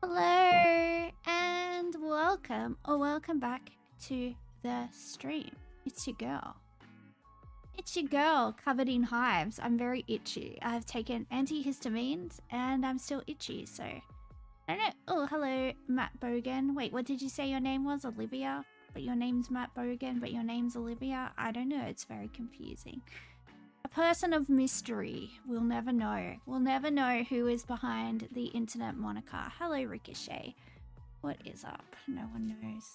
Hello and welcome or welcome back to the stream. It's your girl. It's your girl covered in hives. I'm very itchy. I've taken antihistamines and I'm still itchy, so I don't know. Oh, hello, Matt Bogan. Wait, what did you say your name was? Olivia? But your name's Matt Bogan, but your name's Olivia? I don't know. It's very confusing. A person of mystery. We'll never know. We'll never know who is behind the internet moniker. Hello, Ricochet. What is up? No one knows.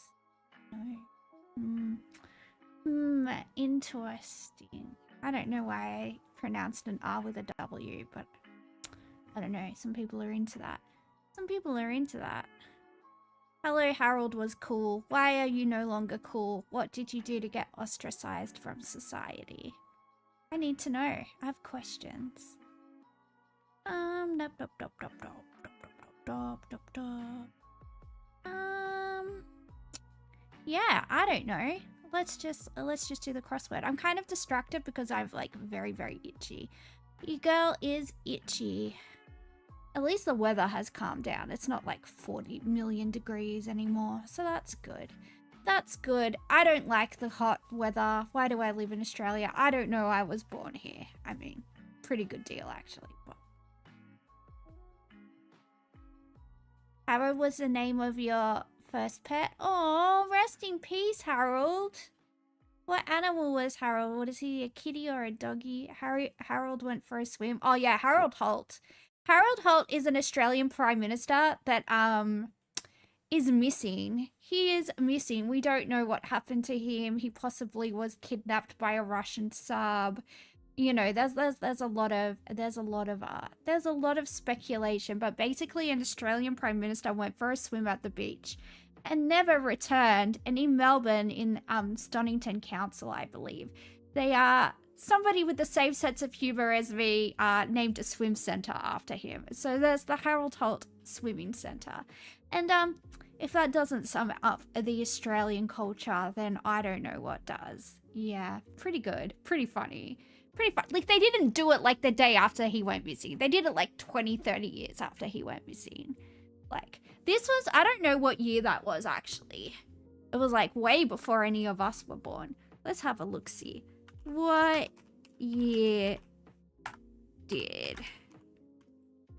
No. Interesting. I don't know why I pronounced an R with a W, but I don't know. Some people are into that. Some people are into that. Hello, Harold was cool. Why are you no longer cool? What did you do to get ostracized from society? I need to know. I have questions. Yeah, I don't know. Let's just do the crossword. I'm kind of distracted because I'm like very itchy. Your girl is itchy. At least the weather has calmed down. It's not like 40 million degrees anymore, so that's good. That's good. I don't like the hot weather. Why do I live in Australia? I don't know. I was born here. I mean, pretty good deal actually. But Harold was the name of your first pet. Oh, rest in peace, Harold. What animal was Harold? What is he, a kitty or a doggy? Harold went for a swim. Oh yeah, Harold Holt. Harold Holt is an Australian Prime Minister that is missing. He is missing. We don't know what happened to him. He possibly was kidnapped by a Russian sub. You know, there's a lot of speculation, but basically an Australian Prime Minister went for a swim at the beach and never returned. And in Melbourne, in Stonington Council, I believe, they are somebody with the same sense of humor as me named a swim centre after him. So there's the Harold Holt Swimming Centre. And if that doesn't sum up the Australian culture, then I don't know what does. Yeah, pretty good. Pretty funny. Pretty fun. Like, they didn't do it like the day after he went missing. They did it like 20, 30 years after he went missing. Like, this was, I don't know what year that was actually. It was like way before any of us were born. Let's have a look-see. What year did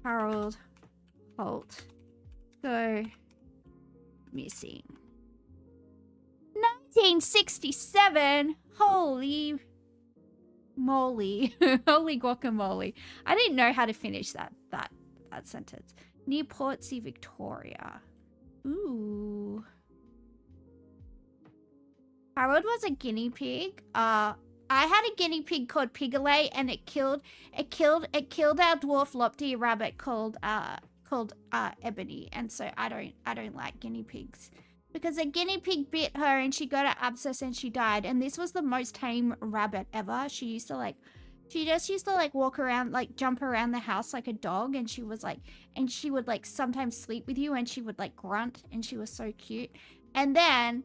Harold Holt go missing? 1967. Holy moly. Holy guacamole. I didn't know how to finish that sentence. Near Portsea, Victoria. Ooh. Harold was a guinea pig. I had a guinea pig called Piglet, and it killed our dwarf lopty rabbit called Ebony, and so I don't like guinea pigs because a guinea pig bit her and she got an abscess and she died. And this was the most tame rabbit ever. She just used to like walk around, like jump around the house like a dog, and she would like sometimes sleep with you, and she would like grunt, and she was so cute. And then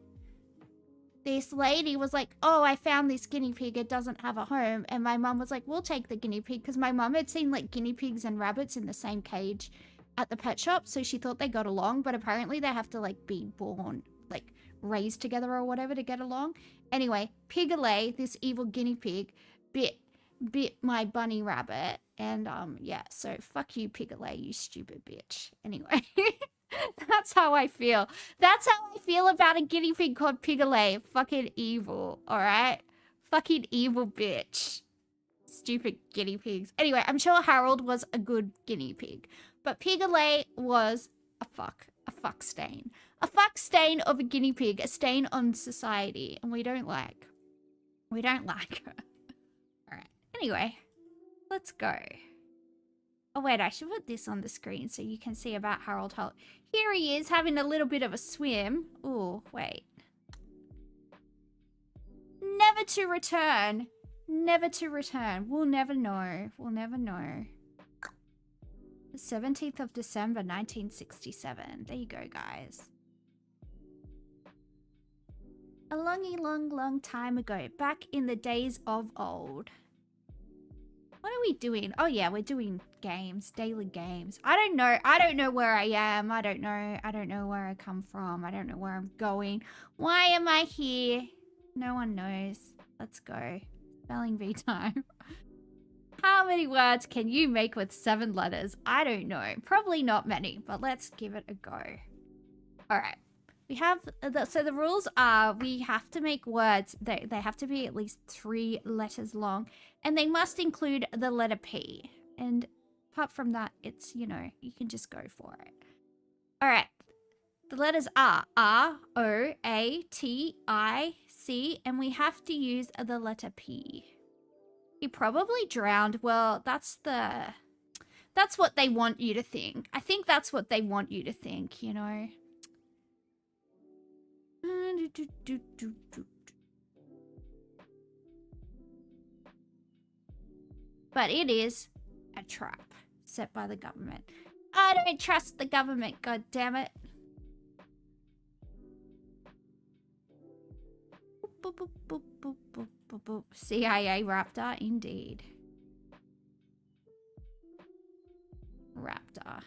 this lady was like, oh, I found this guinea pig. It doesn't have a home. And my mum was like, we'll take the guinea pig, because my mum had seen like guinea pigs and rabbits in the same cage at the pet shop. So she thought they got along, but apparently they have to like be born, like raised together or whatever to get along. Anyway, Piglet, this evil guinea pig, bit my bunny rabbit. And yeah, so fuck you, Piglet, you stupid bitch. Anyway. That's how I feel. That's how I feel about a guinea pig called Piglet. Fucking evil, alright? Fucking evil bitch. Stupid guinea pigs. Anyway, I'm sure Harold was a good guinea pig. But Piglet was a fuck stain. A fuck stain of a guinea pig. A stain on society. And we don't like her. Alright, anyway. Let's go. Oh wait, I should put this on the screen so you can see about Harold Holt. Here he is having a little bit of a swim. Oh, wait. Never to return. Never to return. We'll never know. We'll never know. The 17th of December, 1967. There you go, guys. A long time ago, back in the days of old. What are we doing? Oh yeah, we're doing games, daily games. I don't know where I am. I don't know where I come from. I don't know where I'm going. Why am I here? No one knows. Let's go. Spelling bee time. How many words can you make with 7 letters? I don't know. Probably not many, but let's give it a go. All right. We have, so the rules are we have to make words, they have to be at least 3 letters long, and they must include the letter P. And apart from that, it's, you know, you can just go for it. All right. The letters are R, O, A, T, I, C, and we have to use the letter P. He probably drowned. Well, that's what they want you to think. I think that's what they want you to think, you know. But it is a trap set by the government. I don't trust the government, god damn it. Boop, boop, boop, boop, boop, boop, boop. CIA raptor, indeed. Raptor.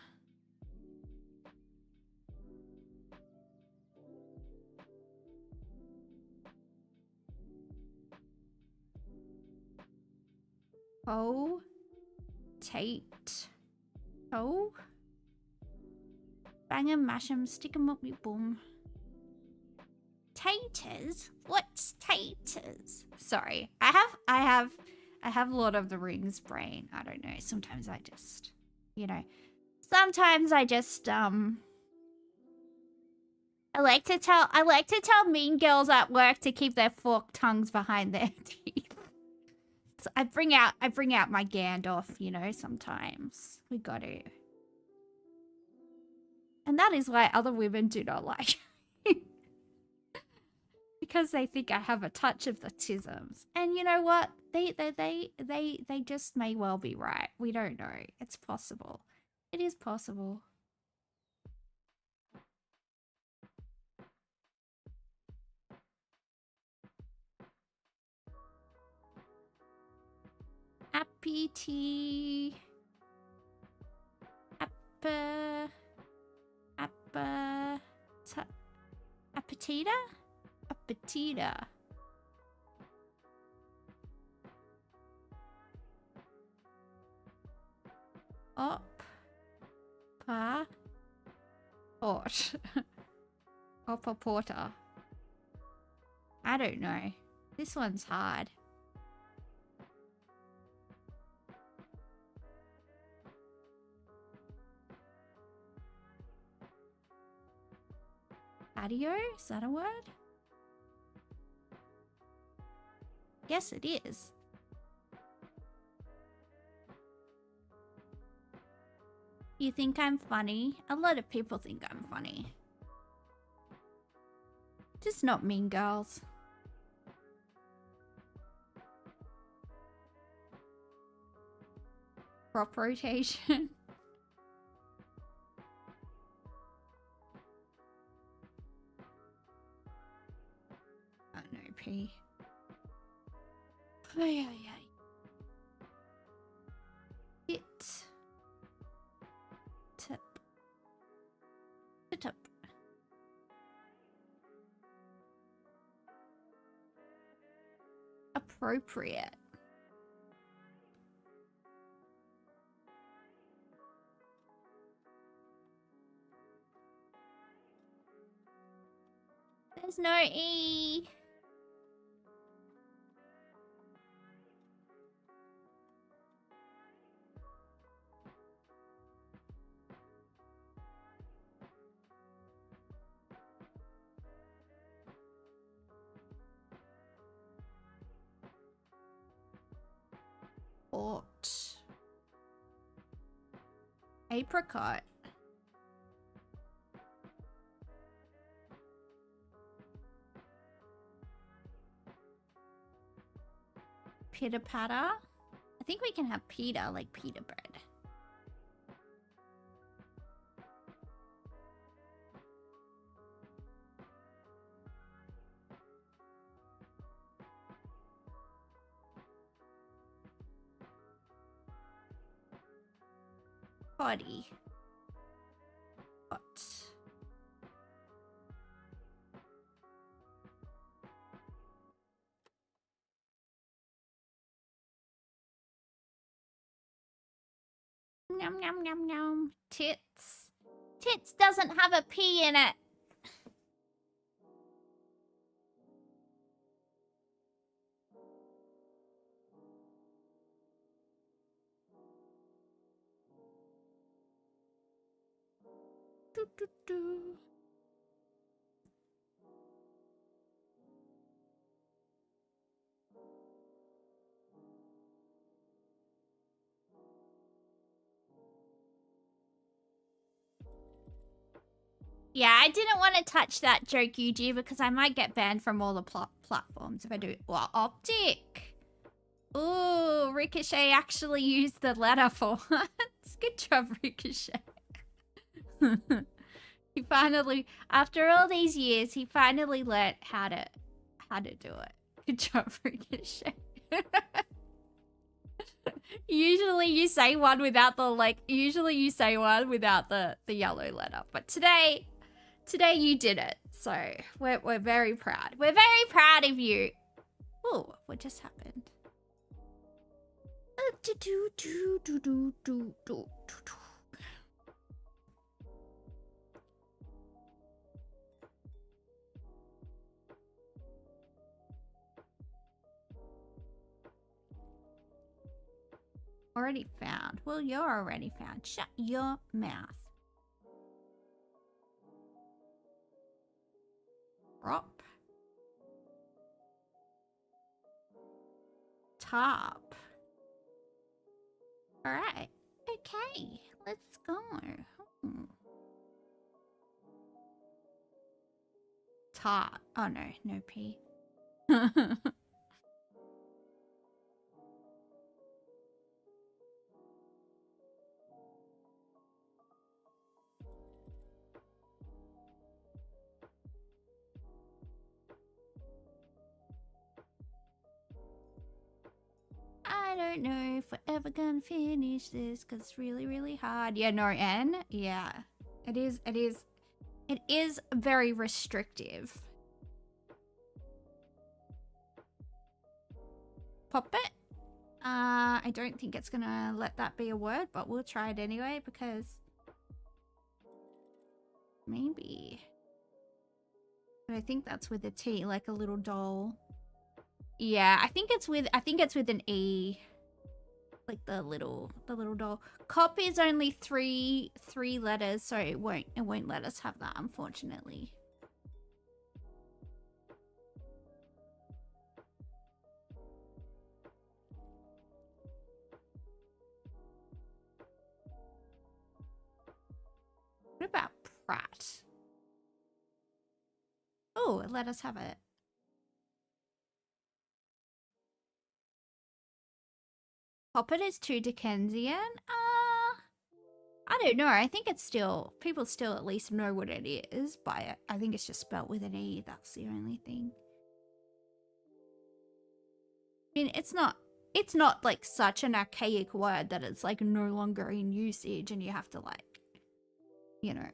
Oh. Tate. Oh. Bang 'em, mash 'em, stick 'em up, you boom. Taters? What's taters? Sorry. I have Lord of the Rings brain. I don't know. Sometimes I just, you know, sometimes I just I like to tell mean girls at work to keep their forked tongues behind their teeth. So I bring out my Gandalf, you know, sometimes. We got to. And that is why other women do not like me. Because they think I have a touch of the tisms. And you know what? They just may well be right. We don't know. It's possible. It is possible. Appetite. Appetita? Appetita. Up. Pa. Port. Upper porter. I don't know. This one's hard. Patio? Is that a word? Yes, it is. You think I'm funny? A lot of people think I'm funny. Just not mean girls. Crop rotation. Oh no, P. Ay, ay, ay. It. Tip. Tip. Appropriate. There's no E. Port. Apricot. Pitter patter. I think we can have pita, like pita bread. body. What? Nom nom nom nom. Tits. Tits doesn't have a P in it. Do, do, do. Yeah, I didn't want to touch that joke, Yuji, because I might get banned from all the platforms if I do it. Well, optic. Ooh, Ricochet actually used the letter for once. Good job, Ricochet. He finally, after all these years, he finally learnt how to do it. Good job, Ricochet. Usually you say one without the yellow letter, but today you did it. So we're very proud. We're very proud of you. Ooh, what just happened? Already found. Well, you're already found. Shut your mouth. Drop. Top. Alright. Okay. Let's go. Top. Oh no, no P. I don't know if we're ever gonna finish this because it's really, really hard. Yeah, no N? Yeah. It is very restrictive. Pop it. I don't think it's gonna let that be a word, but we'll try it anyway because maybe. But I think that's with a T, like a little doll. Yeah, I think it's with an E. Like the little doll. Cop is only three letters, so it won't let us have that, unfortunately. What about Pratt? Oh, let us have it. Poppet is too Dickensian? I don't know. I think it's still, people still at least know what it is, but I think it's just spelt with an E. That's the only thing. I mean, it's not like such an archaic word that it's like no longer in usage and you have to like, you know.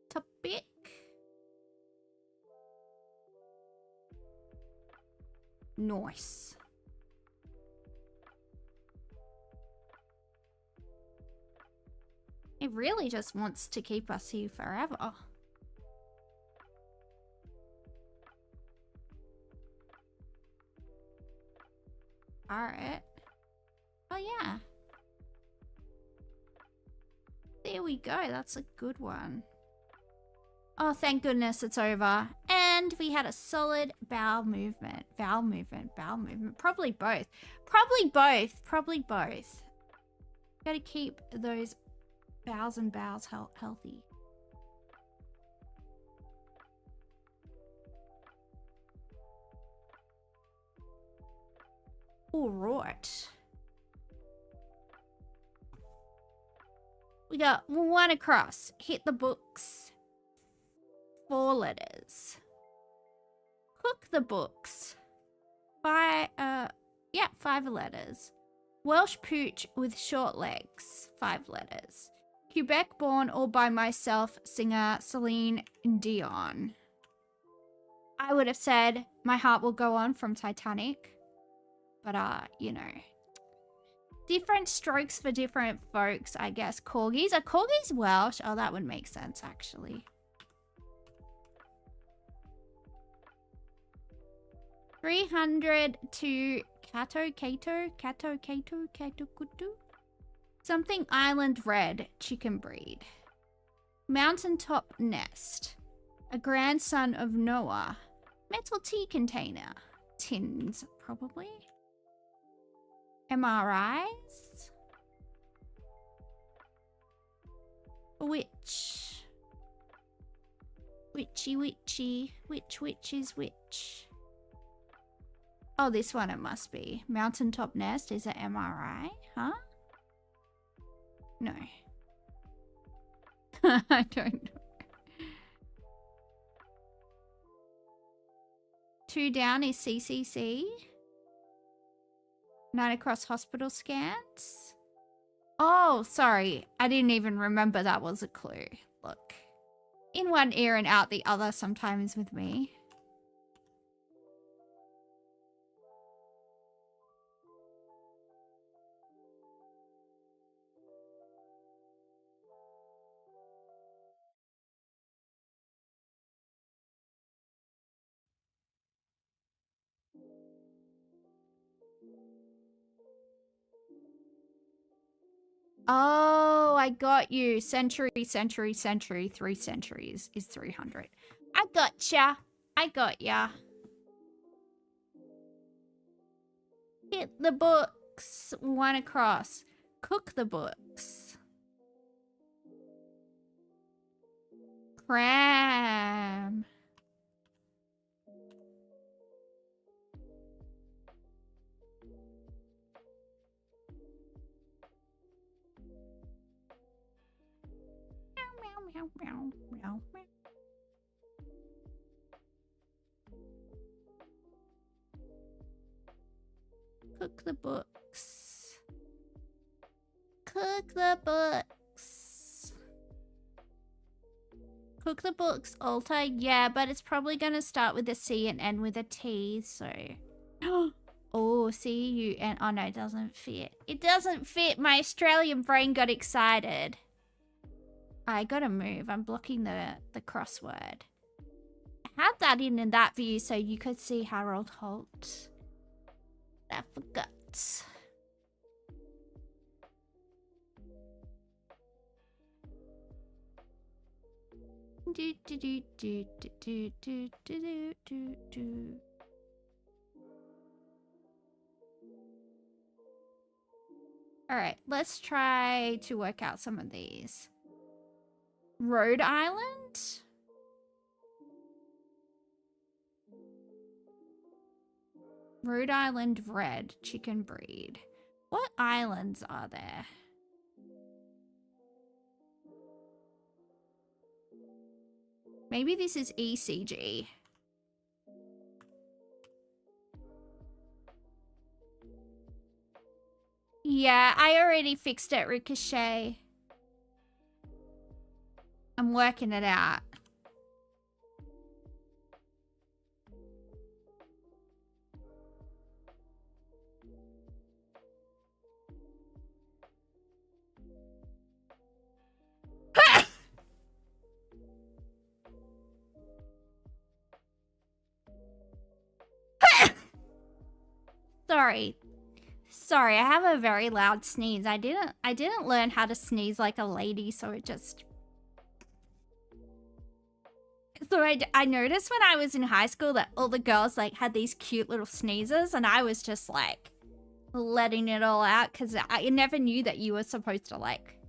Topic. Nice. It really just wants to keep us here forever. Alright. Oh yeah. There we go. That's a good one. Oh, thank goodness it's over. And we had a solid bowel movement. Bowel movement. Bowel movement. Probably both. Probably both. Probably both. Gotta keep those bowels and bowels healthy. All right. We got one across. Hit the books. 4 letters. Cook the books. Yeah, 5 letters. Welsh pooch with short legs, 5 letters. Quebec born all by myself, singer Celine Dion. I would have said My Heart Will Go On from Titanic. But, you know. Different strokes for different folks, I guess. Corgis. Are corgis Welsh? Oh, that would make sense, actually. 300 to Kato. Something island red, chicken breed. Mountaintop nest. A grandson of Noah. Metal tea container. Tins, probably. MRIs. Witch. Witchy. Which is which? Oh, this one it must be. Mountaintop nest is an MRI, huh? No. I don't know. 2 down is CCC. 9 across hospital scans. Oh, sorry. I didn't even remember that was a clue. Look. In one ear and out the other sometimes with me. Oh, I got you. Century, 3 centuries is 300. I gotcha. I got ya. Hit the books. 1 across. Cook the books. Cram. Meow. Cook the books. Cook the books. Cook the books, alter. Yeah, but it's probably going to start with a C and end with a T, so... Oh, C-U-N... Oh, no, it doesn't fit. It doesn't fit. My Australian brain got excited. I gotta move. I'm blocking the crossword. I had that in that view so you could see Harold Holt. I forgot. Alright, let's try to work out some of these. Rhode Island? Rhode Island red chicken breed. What islands are there? Maybe this is ECG. Yeah, I already fixed it, Ricochet. I'm working it out. Sorry, I have a very loud sneeze. I didn't learn how to sneeze like a lady, so it just... So I noticed when I was in high school that all the girls like had these cute little sneezes, and I was just like letting it all out because I never knew that you were supposed to like,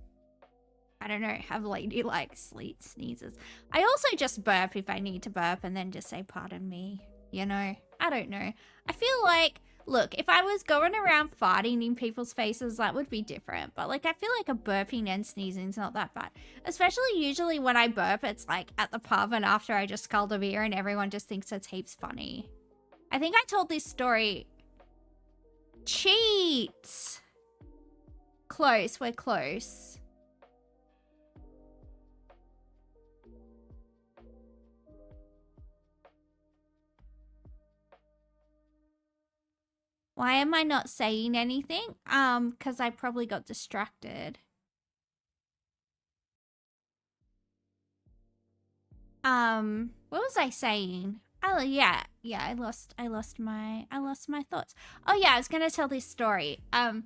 I don't know, have lady like sleep sneezes. I also just burp if I need to burp and then just say pardon me, you know? I don't know. I feel like, look, if I was going around farting in people's faces, that would be different. But, like, I feel like a burping and sneezing is not that bad. Especially usually when I burp, it's, like, at the pub and after I just sculled a beer and everyone just thinks it's heaps funny. I think I told this story... Cheats. Close, we're close. Why am I not saying anything? Because I probably got distracted. What was I saying? Oh yeah, I lost my thoughts. Oh yeah, I was gonna tell this story. I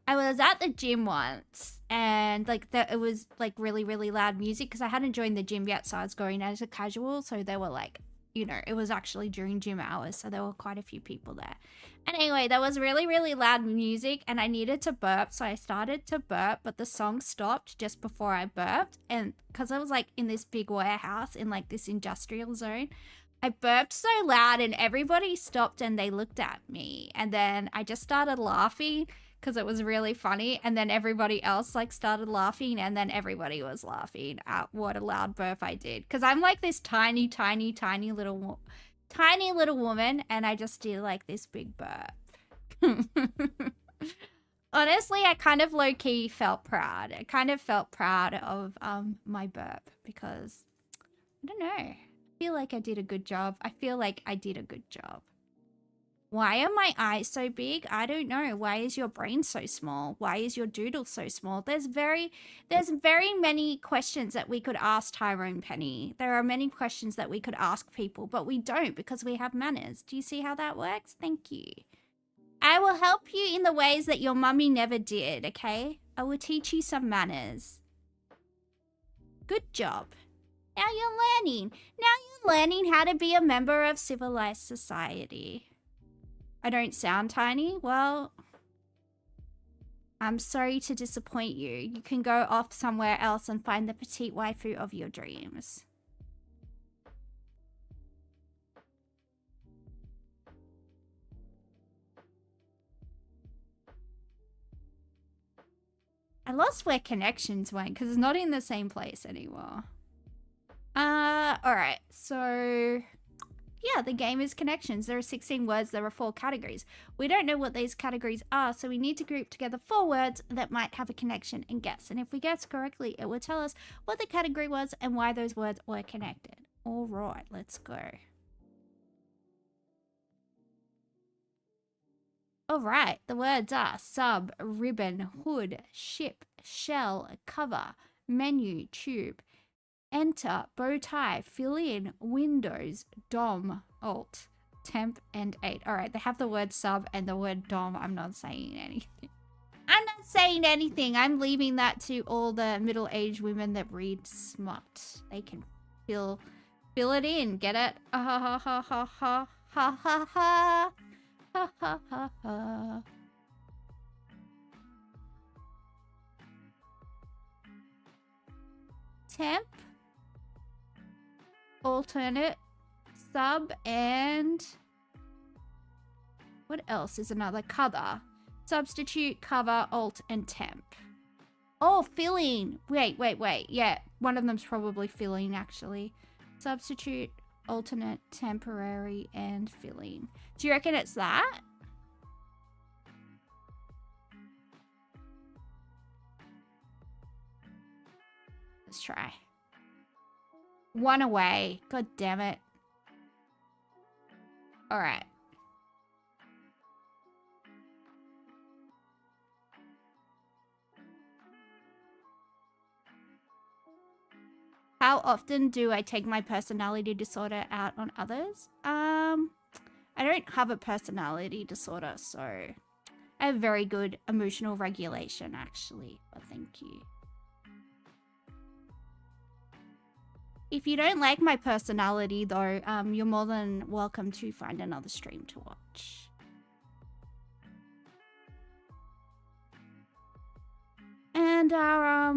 was at the gym once, and like it was like really loud music because I hadn't joined the gym yet, so I was going as a casual. So there were like, you know, it was actually during gym hours, so there were quite a few people there. And anyway, there was really loud music, and I needed to burp, so I started to burp, but the song stopped just before I burped, and because I was like in this big warehouse in like this industrial zone, I burped so loud, and everybody stopped and they looked at me, and then I just started laughing because it was really funny, and then everybody else like started laughing, and then everybody was laughing at what a loud burp I did, because I'm like this tiny little woman, and I just did like this big burp. Honestly, I kind of low-key felt proud. I kind of felt proud of my burp because I don't know. I feel like I did a good job. Why are my eyes so big? I don't know. Why is your brain so small? Why is your doodle so small? There's very many questions that we could ask Tyrone Penny. There are many questions that we could ask people, but we don't because we have manners. Do you see how that works? Thank you. I will help you in the ways that your mummy never did, okay? I will teach you some manners. Good job. Now you're learning how to be a member of civilized society. I don't sound tiny? Well, I'm sorry to disappoint you. You can go off somewhere else and find the petite waifu of your dreams. I lost where connections went because it's not in the same place anymore. Alright, so yeah, the game is connections. There are 16 words, there are 4 categories. We don't know what these categories are, so we need to group together 4 words that might have a connection and guess. And if we guess correctly, it will tell us what the category was and why those words were connected. Alright, let's go. Alright, the words are sub, ribbon, hood, ship, shell, cover, menu, tube, enter, bow tie, fill in, windows, dom, alt, temp, and 8. Alright, they have the word sub and the word dom. I'm not saying anything. I'm leaving that to all the middle-aged women that read smut. They can fill it in. Get it? Ha ha ha ha ha ha ha ha. Ha ha ha ha. Temp, alternate, sub, and what else is another? Cover, substitute, cover, alt, and temp. Oh, filling. Wait. Yeah, one of them's probably filling actually. Substitute, alternate, temporary, and filling. Do you reckon it's that? Let's try. 1 away. God damn it. Alright. How often do I take my personality disorder out on others? I don't have a personality disorder, so I have very good emotional regulation, actually. But thank you. If you don't like my personality, though, you're more than welcome to find another stream to watch. And our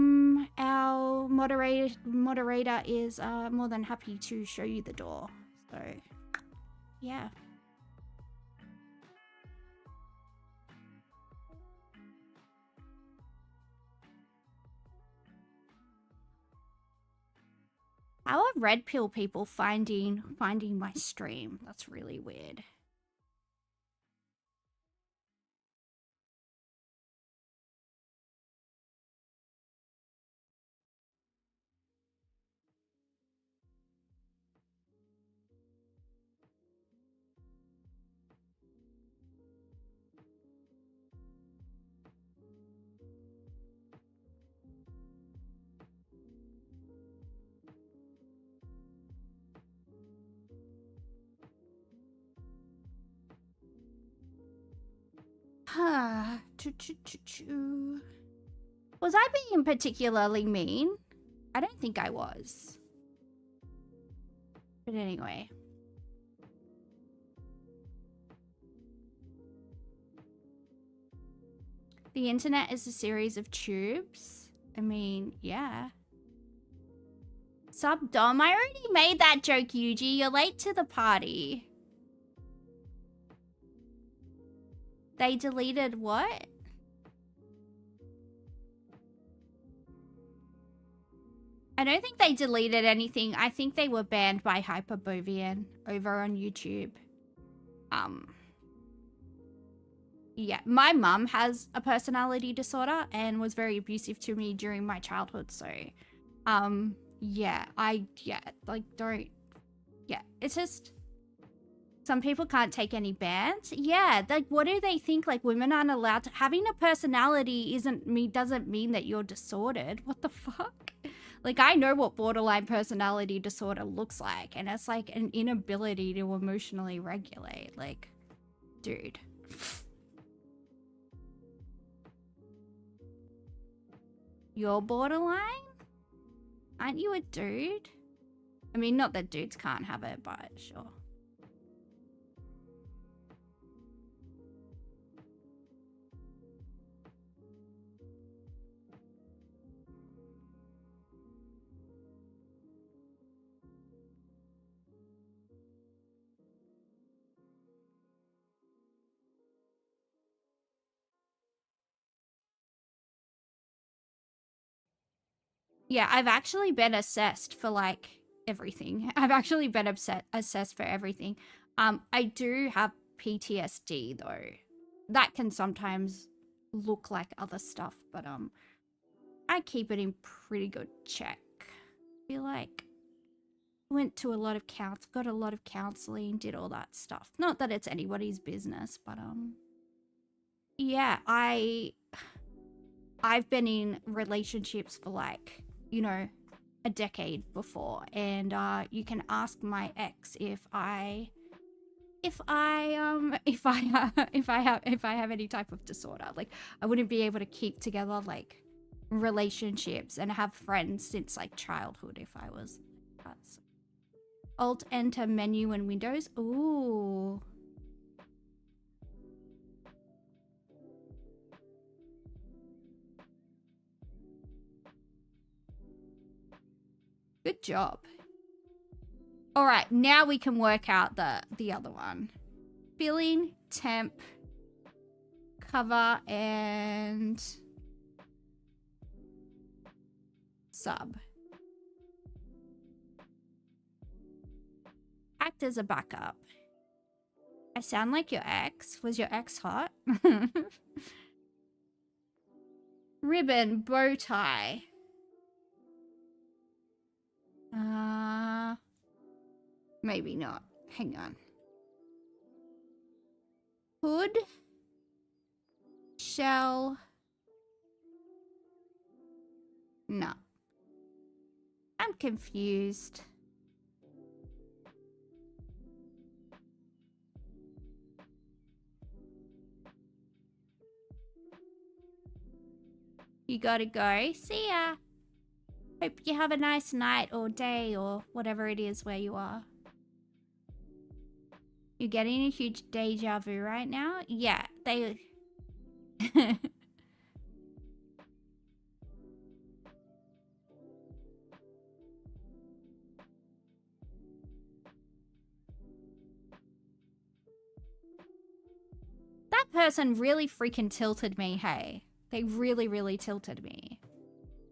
moderator is more than happy to show you the door. So, yeah. How are red pill people finding my stream? That's really weird. Was I being particularly mean? I don't think I was. But anyway. The internet is a series of tubes. I mean, yeah. Sup, Dom? I already made that joke, Yuji. You're late to the party. They deleted what? I don't think they deleted anything. I think they were banned by Hyperbovian over on YouTube. Yeah, my mum has a personality disorder and was very abusive to me during my childhood. So, yeah, it's just some people can't take any bans. Yeah, like, what do they think? Like, women aren't allowed to... Having a personality doesn't mean that you're disordered. What the fuck? Like, I know what borderline personality disorder looks like, and it's like an inability to emotionally regulate. Like, dude. You're borderline? Aren't you a dude? I mean, not that dudes can't have it, but sure. Yeah, I've actually been assessed for, like, everything. I've actually been assessed for everything. I do have PTSD, though. That can sometimes look like other stuff, but, I keep it in pretty good check. I feel like went to a lot of got a lot of counseling, did all that stuff. Not that it's anybody's business, but, yeah, I've been in relationships for, like, you know, a decade before, and you can ask my ex if I have any type of disorder. Like, I wouldn't be able to keep together, like, relationships and have friends since, like, childhood if I was like that. So. Alt enter menu in Windows. Ooh. Good job. All right, now we can work out the other one. Filling, temp, cover, and sub. Act as a backup. I sound like your ex. Was your ex hot? Ribbon, bow tie. Maybe not. Hang on. Hood. Shell. No. I'm confused. You gotta go. See ya. Hope you have a nice night or day or whatever it is where you are. You're getting a huge deja vu right now? Yeah, they... That person really freaking tilted me, hey. They really, really tilted me.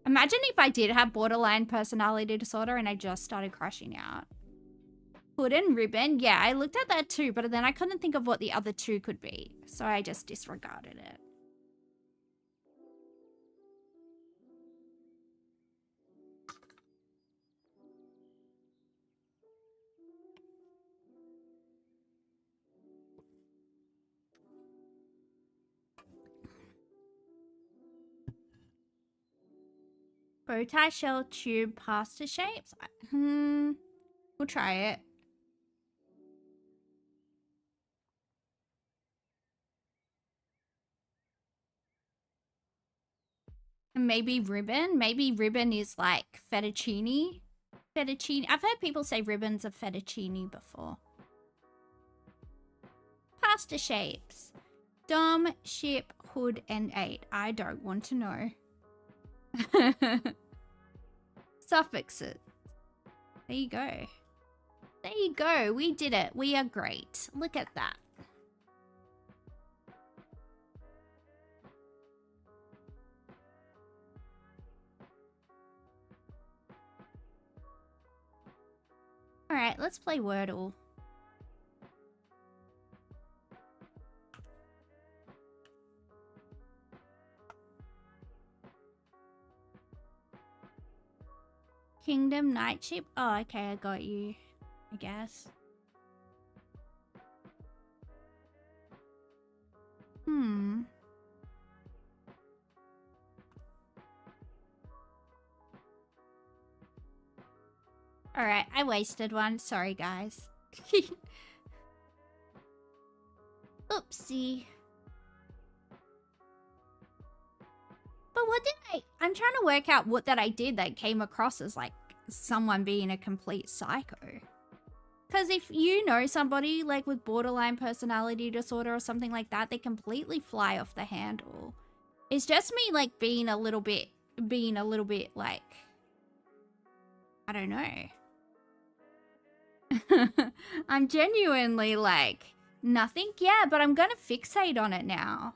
Imagine if I did have borderline personality disorder and I just started crashing out. Hood and ribbon, yeah, I looked at that too, but then I couldn't think of what the other two could be, so I just disregarded it. Bow tie, shell, tube, pasta shapes? We'll try it. Maybe ribbon. Maybe ribbon is like fettuccine. Fettuccine. I've heard people say ribbons are fettuccine before. Pasta shapes. Dom, ship, hood, and 8. I don't want to know. Suffixes. There you go. There you go. We did it. We are great. Look at that. Alright, let's play Wordle. Kingdom Night Ship. Oh, okay, I got you. I guess. Alright, I wasted one. Sorry, guys. Oopsie. But what did I'm trying to work out what that I did that came across as like someone being a complete psycho. Because if you know somebody like with borderline personality disorder or something like that, they completely fly off the handle. It's just me like being a little bit like, I don't know. I'm genuinely like, nothing? Yeah, but I'm gonna fixate on it now.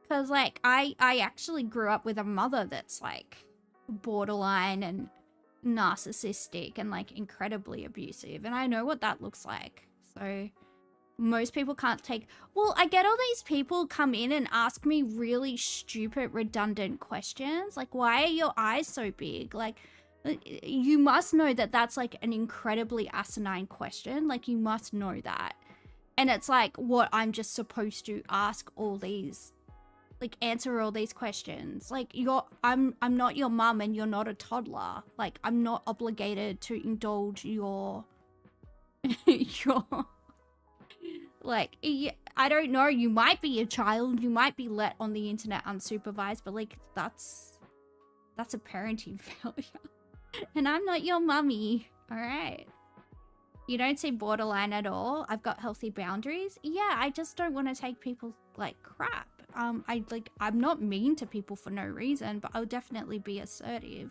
Because, like, I actually grew up with a mother that's, like, borderline and narcissistic and, like, incredibly abusive. And I know what that looks like. So, most people can't take... Well, I get all these people come in and ask me really stupid, redundant questions. Like, why are your eyes so big? Like, you must know that that's, like, an incredibly asinine question. Like, you must know that. And it's like, what, I'm just supposed to ask all these... like answer all these questions. Like I'm not your mum and you're not a toddler. Like I'm not obligated to indulge your like I don't know, you might be a child, you might be let on the internet unsupervised, but like that's a parenting failure. And I'm not your mummy. All right. You don't see borderline at all. I've got healthy boundaries. Yeah, I just don't want to take people like crap. I'm not mean to people for no reason, but I'll definitely be assertive.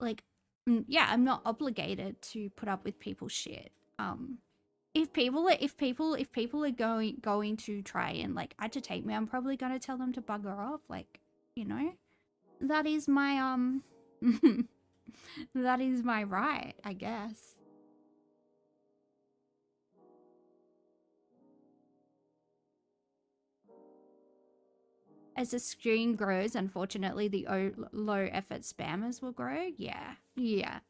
Like, yeah, I'm not obligated to put up with people's shit. If people are going to try and like agitate me, I'm probably gonna tell them to bugger off. Like, you know, that is my that is my right, I guess. As the screen grows, unfortunately, the low effort spammers will grow. Yeah.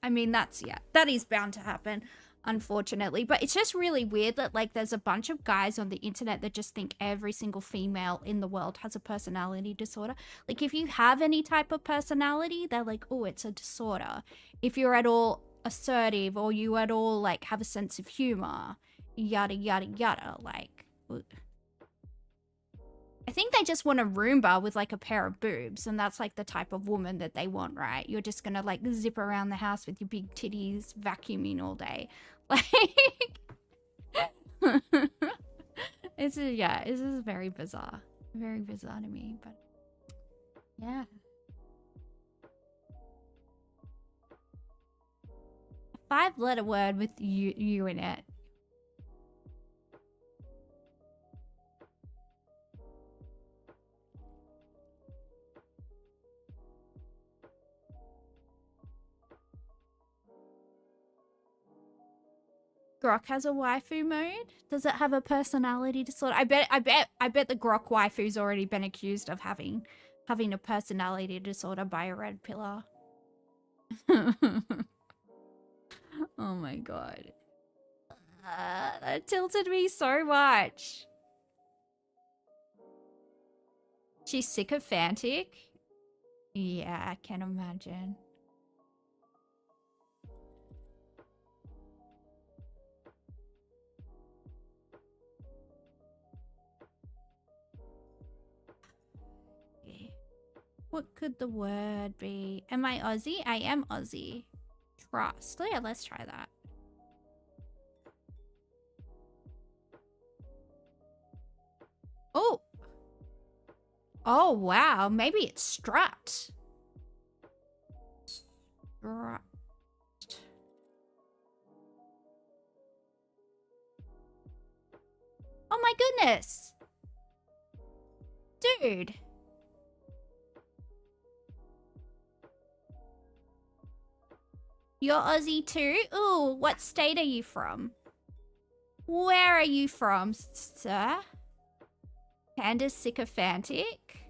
I mean, that is bound to happen, unfortunately. But it's just really weird that like there's a bunch of guys on the internet that just think every single female in the world has a personality disorder. Like if you have any type of personality, they're like, oh, it's a disorder. If you're at all assertive or you at all like have a sense of humor, yada yada yada, like I think they just want a Roomba with like a pair of boobs, and that's like the type of woman that they want, right? You're just gonna like zip around the house with your big titties vacuuming all day. Like it's this is very bizarre to me, but yeah. A 5-letter word with you in it. Grok has a waifu mode? Does it have a personality disorder? I bet the Grok waifu's already been accused of having a personality disorder by a red pillar. Oh my god. That tilted me so much. She's sycophantic? Yeah, I can imagine. What could the word be? Am I Aussie? I am Aussie. Trust. Oh yeah, let's try that. Oh. Oh, wow. Maybe it's strut. Strut. Oh my goodness. Dude. You're Aussie too? Ooh, what state are you from? Where are you from, sir? Panda's sycophantic?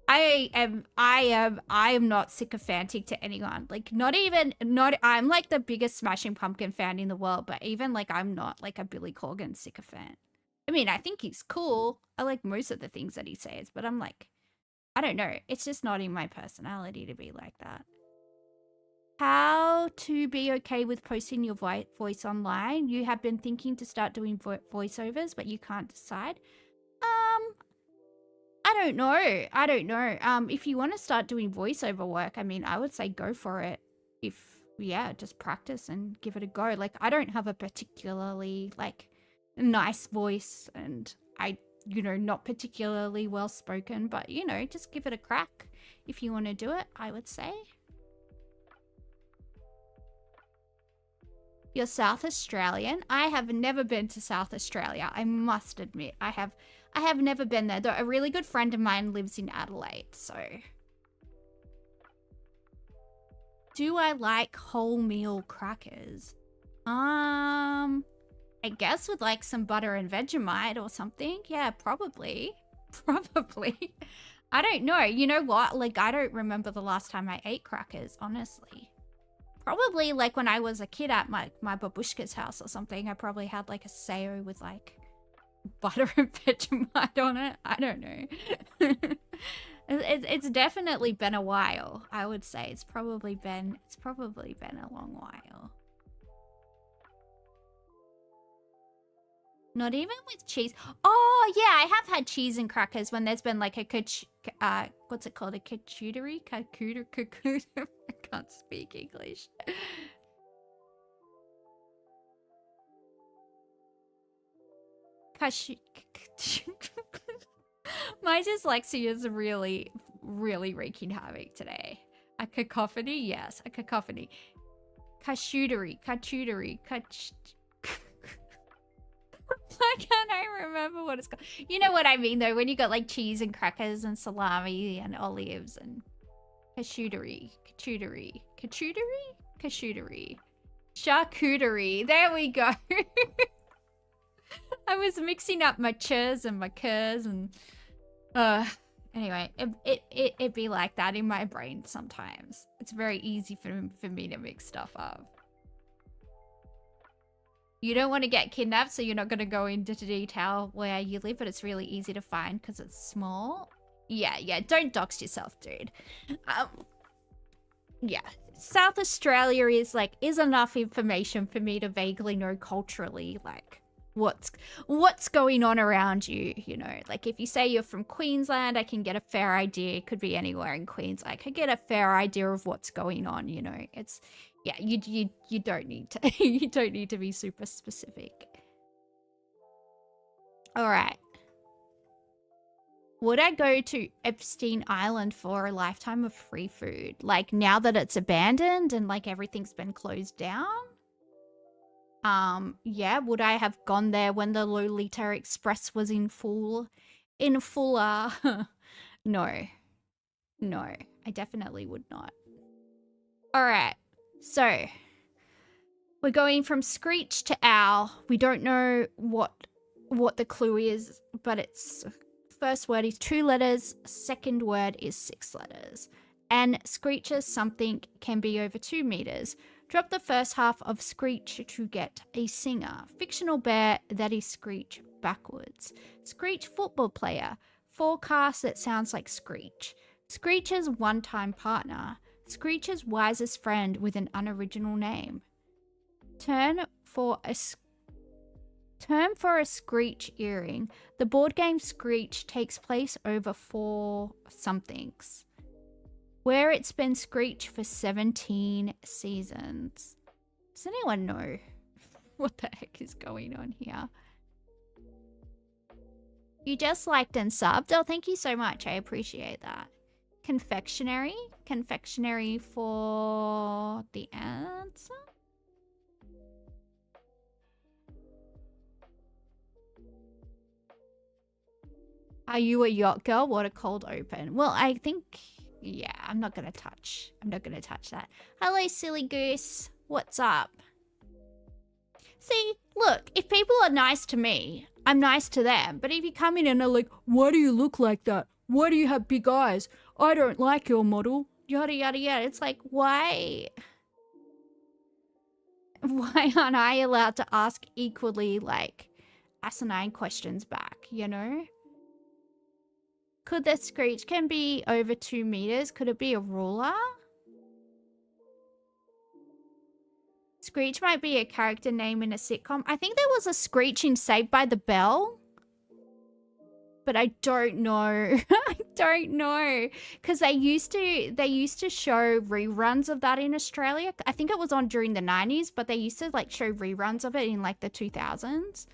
I am not sycophantic to anyone. Like, I'm like the biggest Smashing Pumpkin fan in the world, but even like, I'm not like a Billy Corgan sycophant. I mean, I think he's cool. I like most of the things that he says, but I'm like, I don't know. It's just not in my personality to be like that. How to be okay with posting your voice online. You have been thinking to start doing voiceovers, but you can't decide. I don't know. I don't know. If you want to start doing voiceover work, I mean, I would say go for it. Yeah, just practice and give it a go. Like, I don't have a particularly, like, nice voice, and not particularly well spoken, but, just give it a crack. If you want to do it, I would say. You're South Australian? I have never been to South Australia. I must admit, I have never been there. Though a really good friend of mine lives in Adelaide, so. Do I like wholemeal crackers? I guess with like some butter and Vegemite or something. Yeah, probably. Probably. I don't know. You know what? Like, I don't remember the last time I ate crackers, honestly. Probably like when I was a kid at my babushka's house or something. I probably had like a sayo with like butter and Vegemite on it. I don't know. It's definitely been a while. I would say it's probably been a long while. Not even with cheese. Oh yeah, I have had cheese and crackers when there's been like a what's it called? A charcuterie? I can't speak English. My dyslexia is really, really wreaking havoc today. A cacophony? Yes, a cacophony. Charcuterie. Why can't I remember what it's called? You know what I mean, though, when you got like cheese and crackers and salami and olives and charcuterie. There we go. I was mixing up my churs and my curs and anyway, it be like that in my brain sometimes. It's very easy for me to mix stuff up. You don't want to get kidnapped, so you're not going to go into detail where you live, but it's really easy to find because it's small. Yeah, don't dox yourself, dude. Yeah, South Australia is enough information for me to vaguely know culturally, like, what's going on around you, like if you say you're from Queensland, I can get a fair idea. It could be anywhere in Queensland. I could get a fair idea of what's going on. It's you don't need to you don't need to be super specific. All right, would I go to Epstein Island for a lifetime of free food, like now that it's abandoned and like everything's been closed down? Yeah, would I have gone there when the Lolita Express was in full no, I definitely would not. All right, so we're going from screech to owl. We don't know what the clue is, but it's first word is 2 letters, second word is 6 letters, and screeches something can be over 2 meters. Drop the first half of Screech to get a singer. Fictional bear that is Screech backwards. Screech football player. Forecast that sounds like Screech. Screech's one-time partner. Screech's wisest friend with an unoriginal name. Term for a Screech earring. The board game Screech takes place over 4 somethings. Where it's been Screech for 17 seasons. Does anyone know what the heck is going on here? You just liked and subbed. Oh, thank you so much. I appreciate that. Confectionery. Confectionery for the answer. Are you a yacht girl? What a cold open. Well, I think, yeah, I'm not going to touch. I'm not going to touch that. Hello, silly goose. What's up? See, look, if people are nice to me, I'm nice to them. But if you come in and are like, why do you look like that? Why do you have big eyes? I don't like your model. Yada, yada, yada. It's like, why aren't I allowed to ask equally, like, asinine questions back, you know? Could the Screech can be over 2 meters? Could it be a ruler? Screech might be a character name in a sitcom. I think there was a Screech in Saved by the Bell. But I don't know. I don't know. Because they used to show reruns of that in Australia. I think it was on during the 90s, but they used to like show reruns of it in like the 2000s.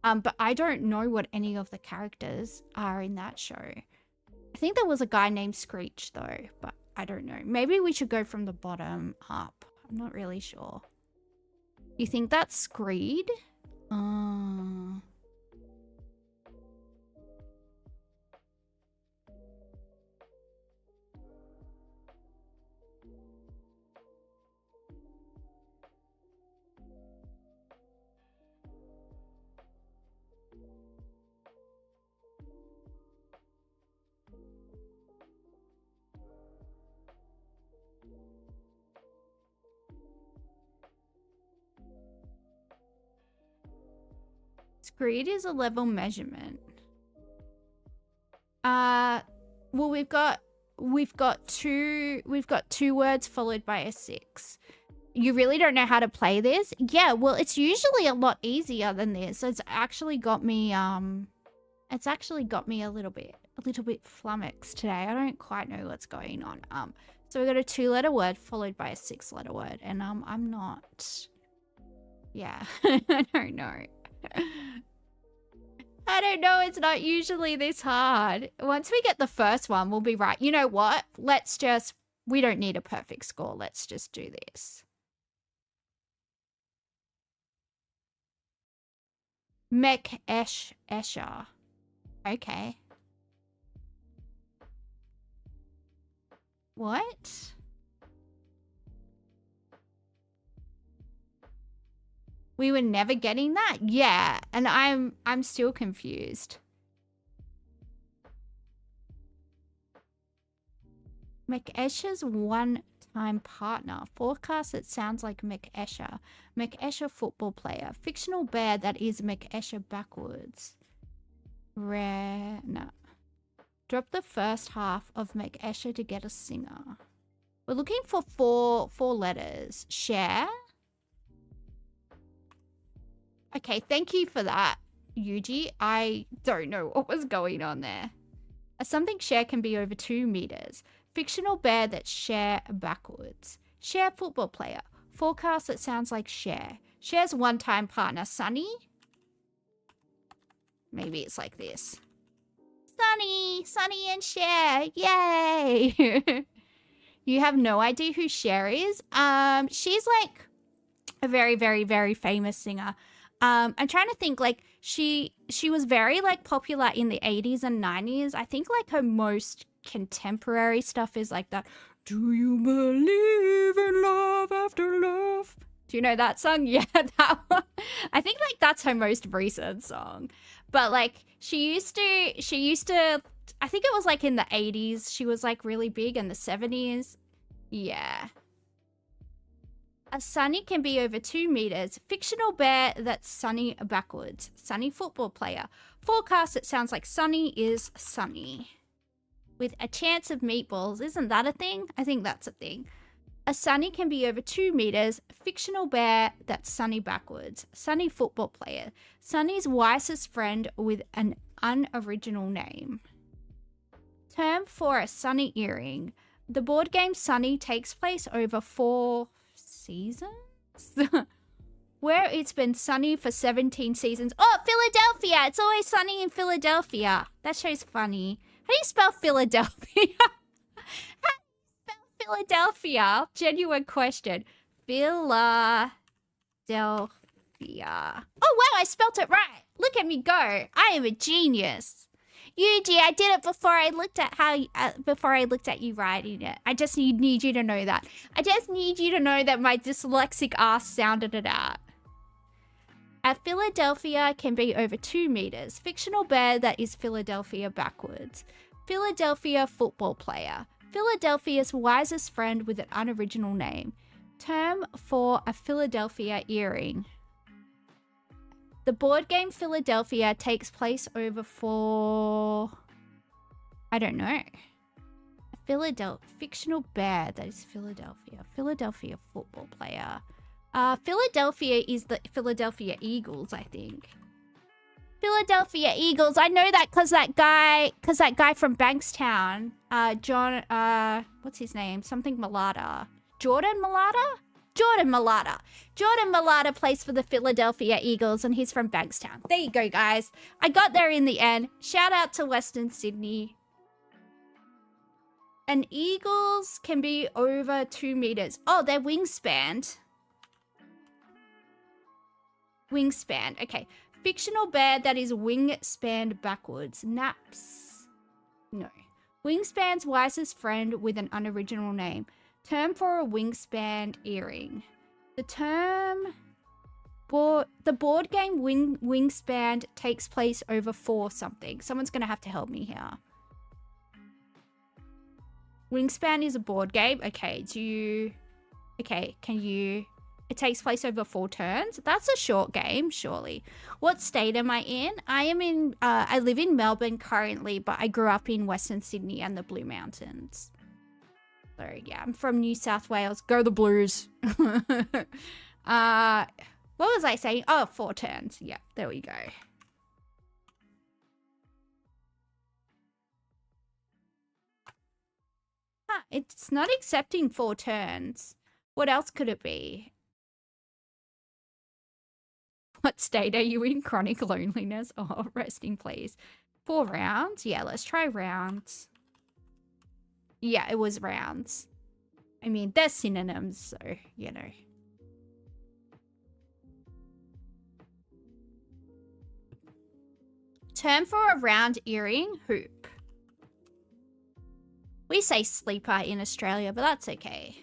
But I don't know what any of the characters are in that show. I think there was a guy named Screech though, but I don't know. Maybe we should go from the bottom up. I'm not really sure. You think that's Screed? Screed is a level measurement. Well, we've got two words followed by a 6. You really don't know how to play this? Yeah, well, it's usually a lot easier than this. It's actually got me a little bit flummoxed today. I don't quite know what's going on. So we got a 2-letter word followed by a 6-letter word, and I'm not. Yeah, I don't know. I don't know, it's not usually this hard. Once we get the first one, we'll be right. You know what? We don't need a perfect score. Let's just do this. Escher. Okay. What? We were never getting that? Yeah, and I'm still confused. McEscher's one-time partner. Forecast that sounds like McEscher. McEscher football player. Fictional bear that is McEscher backwards. Rare. No. Drop the first half of McEscher to get a singer. We're looking for four letters. Share. Okay, thank you for that, Yuji. I don't know what was going on there. A something share can be over 2 meters. Fictional bear that share backwards. Share football player. Forecast that sounds like Share. Share's one-time partner, Sunny. Maybe it's like this. Sunny and Share. Yay! You have no idea who Share is? She's like a very, very, very famous singer. I'm trying to think, like, she was very, like, popular in the 80s and 90s. I think, like, her most contemporary stuff is like that. Do you believe in love after love? Do you know that song? Yeah, that one. I think, like, that's her most recent song. But, like, she used to, I think it was, like, in the 80s. She was, like, really big in the 70s. Yeah. A Sunny can be over 2 meters. Fictional bear that's Sunny backwards. Sunny football player. Forecast that sounds like Sunny is Sunny. With a chance of meatballs. Isn't that a thing? I think that's a thing. A Sunny can be over 2 meters. Fictional bear that's Sunny backwards. Sunny football player. Sunny's wisest friend with an unoriginal name. Term for a Sunny earring. The board game Sunny takes place over 4 seasons? Where it's been sunny for 17 seasons. Oh, Philadelphia! It's always sunny in Philadelphia. That show's funny. How do you spell Philadelphia? How do you spell Philadelphia? Genuine question. Philadelphia. Oh, wow, I spelt it right. Look at me go. I am a genius. Yuji, I did it before I looked at you writing it. I just need you to know that. I just need you to know that my dyslexic ass sounded it out. At Philadelphia can be over 2 meters. Fictional bear that is Philadelphia backwards. Philadelphia football player. Philadelphia's wisest friend with an unoriginal name. Term for a Philadelphia earring. The board game Philadelphia takes place over 4... I don't know. Fictional bear that is Philadelphia. Philadelphia football player. Philadelphia is the Philadelphia Eagles, I think. Philadelphia Eagles. I know that because that guy from Bankstown, John, what's his name? Something Malata. Jordan Malata? Jordan Malata. Jordan Malata plays for the Philadelphia Eagles and he's from Bankstown. There you go, guys. I got there in the end. Shout out to Western Sydney. And eagles can be over 2 meters. Oh, they're wingspanned. Wingspan. Okay. Fictional bear that is wingspanned backwards. Naps. No. Wingspan's wisest friend with an unoriginal name. Term for a wingspan earring. The term... the board game Wingspan takes place over 4 something. Someone's going to have to help me here. Wingspan is a board game. Okay, Okay, can you... It takes place over 4 turns. That's a short game, surely. What state am I in? I am in... I live in Melbourne currently, but I grew up in Western Sydney and the Blue Mountains. So, yeah, I'm from New South Wales. Go the Blues. What was I saying? Oh, 4 turns. Yeah, there we go. Huh, it's not accepting 4 turns. What else could it be? What state are you in? Chronic loneliness? Oh, resting, please. 4 rounds? Yeah, let's try rounds. Yeah, it was rounds. I mean, they're synonyms, so, you know. Term for a round earring, hoop. We say sleeper in Australia, but that's okay.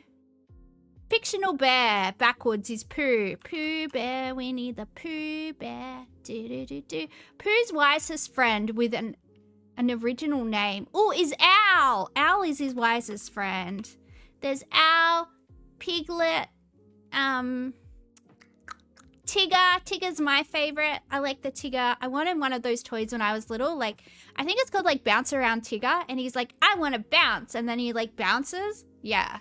Fictional bear, backwards is Pooh. Pooh Bear, Winnie the Pooh Bear. Do. Pooh's wisest friend with an original name. Oh, is Owl. Owl is his wisest friend. There's Owl, Piglet, Tigger. Tigger's my favorite. I like the Tigger. I wanted one of those toys when I was little. Like, I think it's called like Bounce Around Tigger. And he's like, I want to bounce. And then he like bounces. Yeah.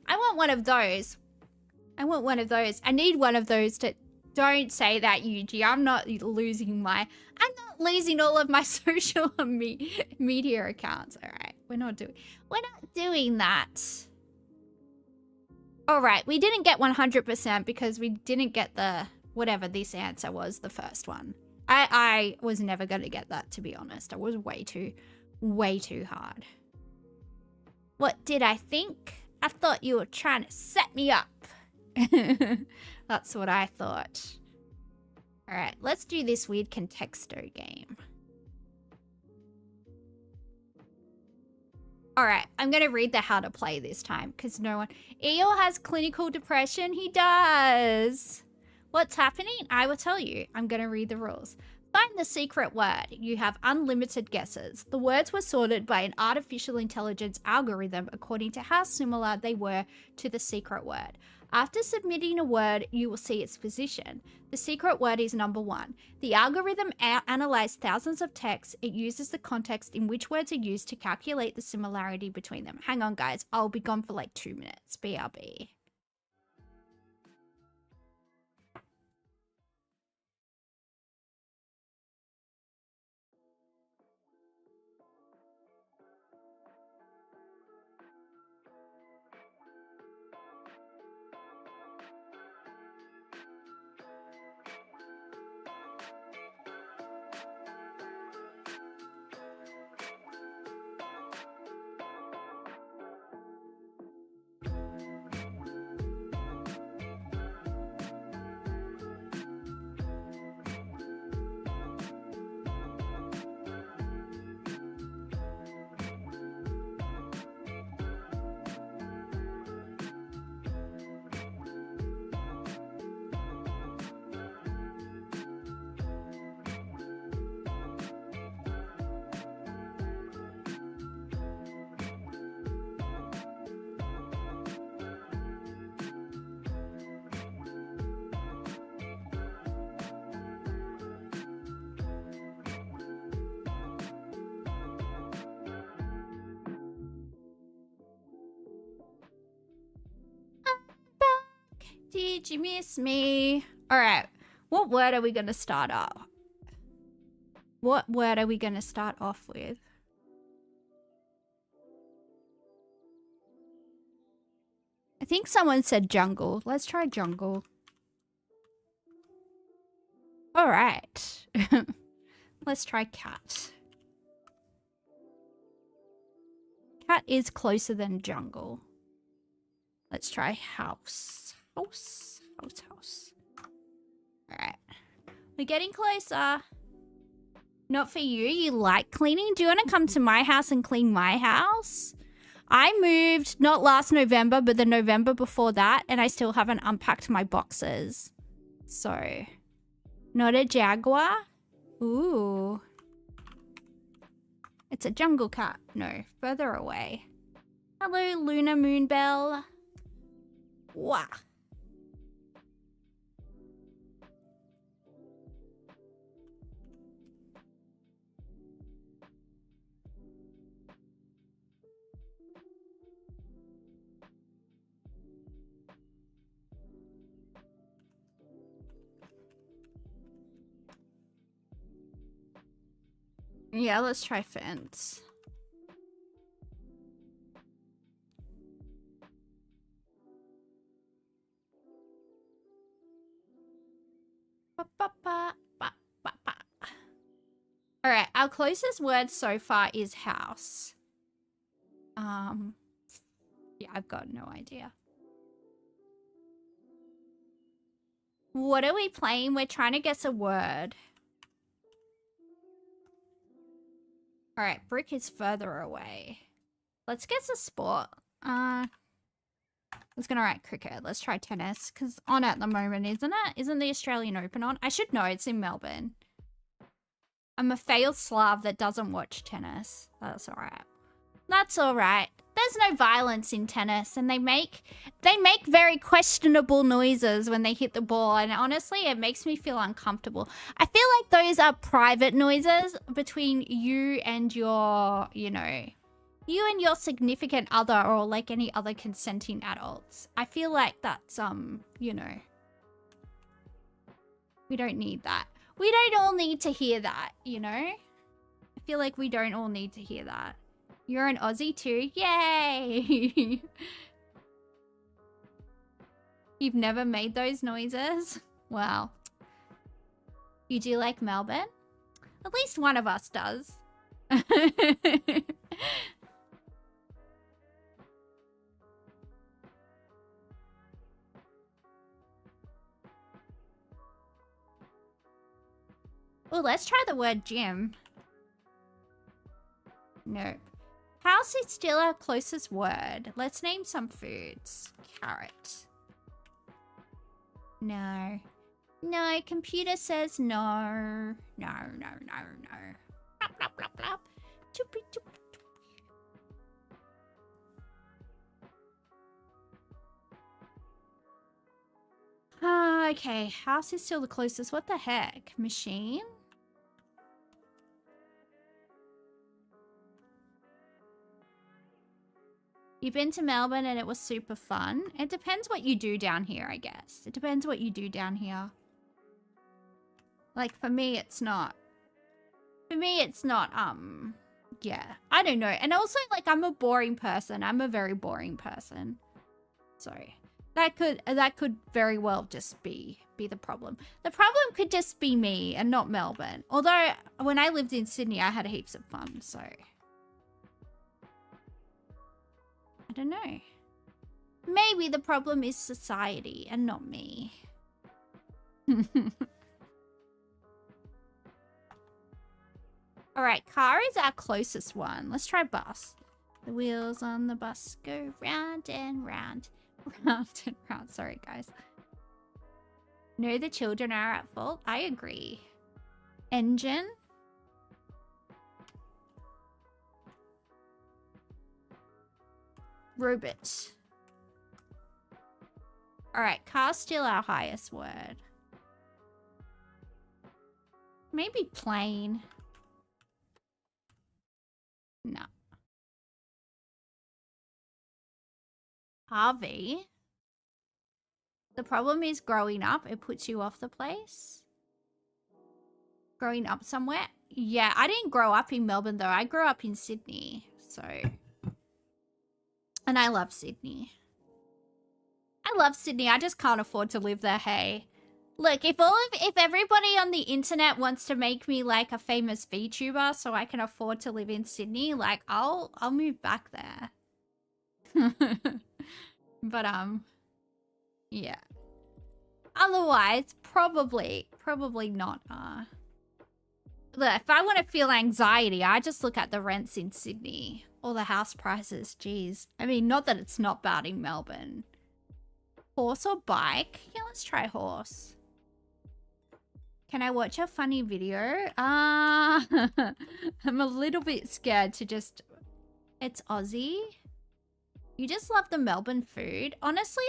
I want one of those. I want one of those. I need one of those to... Don't say that, Yuji. I'm not losing all of my social media accounts. All right. We're not doing that. All right. We didn't get 100% because we didn't get the... Whatever this answer was, the first one. I was never going to get that, to be honest. I was way too hard. What did I think? I thought you were trying to set me up. That's what I thought. All right, let's do this weird contexto game. All right, I'm going to read the how to play this time because no one... Eeyore has clinical depression. He does. What's happening? I will tell you. I'm going to read the rules. Find the secret word. You have unlimited guesses. The words were sorted by an artificial intelligence algorithm according to how similar they were to the secret word. After submitting a word, you will see its position. The secret word is number 1. The algorithm analyzed thousands of texts. It uses the context in which words are used to calculate the similarity between them. Hang on, guys. I'll be gone for like 2 minutes. BRB. Did you miss me? All right. What word are we going to start off? What word are we going to start off with? I think someone said jungle. Let's try jungle. All right. Let's try cat. Cat is closer than jungle. Let's try house. House. All right. We're getting closer. Not for you. You like cleaning? Do you want to come to my house and clean my house? I moved not last November, but the November before that, and I still haven't unpacked my boxes. So, not a jaguar? Ooh. It's a jungle cat. No, further away. Hello, Lunar Moonbell. Wah. Yeah, let's try fence. All right, our closest word so far is house. Yeah, I've got no idea. What are we playing? We're trying to guess a word. All right, brick is further away. Let's guess a sport. I was gonna write cricket. Let's try tennis, because on at the moment, isn't it? Isn't the Australian Open on? I should know, it's in Melbourne. I'm a failed Slav that doesn't watch tennis. That's all right. That's all right. There's no violence in tennis, and they make very questionable noises when they hit the ball, and honestly, it makes me feel uncomfortable. I feel like those are private noises between you and your, you and your significant other, or like any other consenting adults. I feel like that's, we don't need that. We don't all need to hear that, I feel like we don't all need to hear that. You're an Aussie too? Yay! You've never made those noises? Wow. You do like Melbourne? At least one of us does. Oh, let's try the word gym. Nope. House is still our closest word. Let's name some foods. Carrot. No. No, computer says no. No. Blop, blop, blop, blop. Choopy, choop. Okay, house is still the closest. What the heck? Machine? You've been to Melbourne and it was super fun. It depends what you do down here, I guess. It depends what you do down here. Like, for me, it's not. For me, it's not, yeah. I don't know. And also, like, I'm a boring person. I'm a very boring person. Sorry. That could very well just be the problem. The problem could just be me and not Melbourne. Although, when I lived in Sydney, I had heaps of fun, so... I don't know. Maybe the problem is society and not me. Alright, car is our closest one. Let's try bus. The wheels on the bus go round and round. Round and round. Sorry, guys. No, the children are at fault. I agree. Engine. Robot. Alright, car's still our highest word. Maybe plane. No. Harvey. The problem is growing up, it puts you off the place. Growing up somewhere. Yeah, I didn't grow up in Melbourne though. I grew up in Sydney. So, and I love Sydney. I love Sydney. I just can't afford to live there, hey. Look, if everybody on the internet wants to make me like a famous VTuber so I can afford to live in Sydney, like I'll move back there. But yeah. Otherwise, probably not. Look, if I want to feel anxiety, I just look at the rents in Sydney or the house prices. Jeez. I mean, not that it's not bad in Melbourne. Horse or bike? Yeah, let's try horse. Can I watch a funny video? I'm a little bit scared to just... It's Aussie. You just love the Melbourne food. Honestly,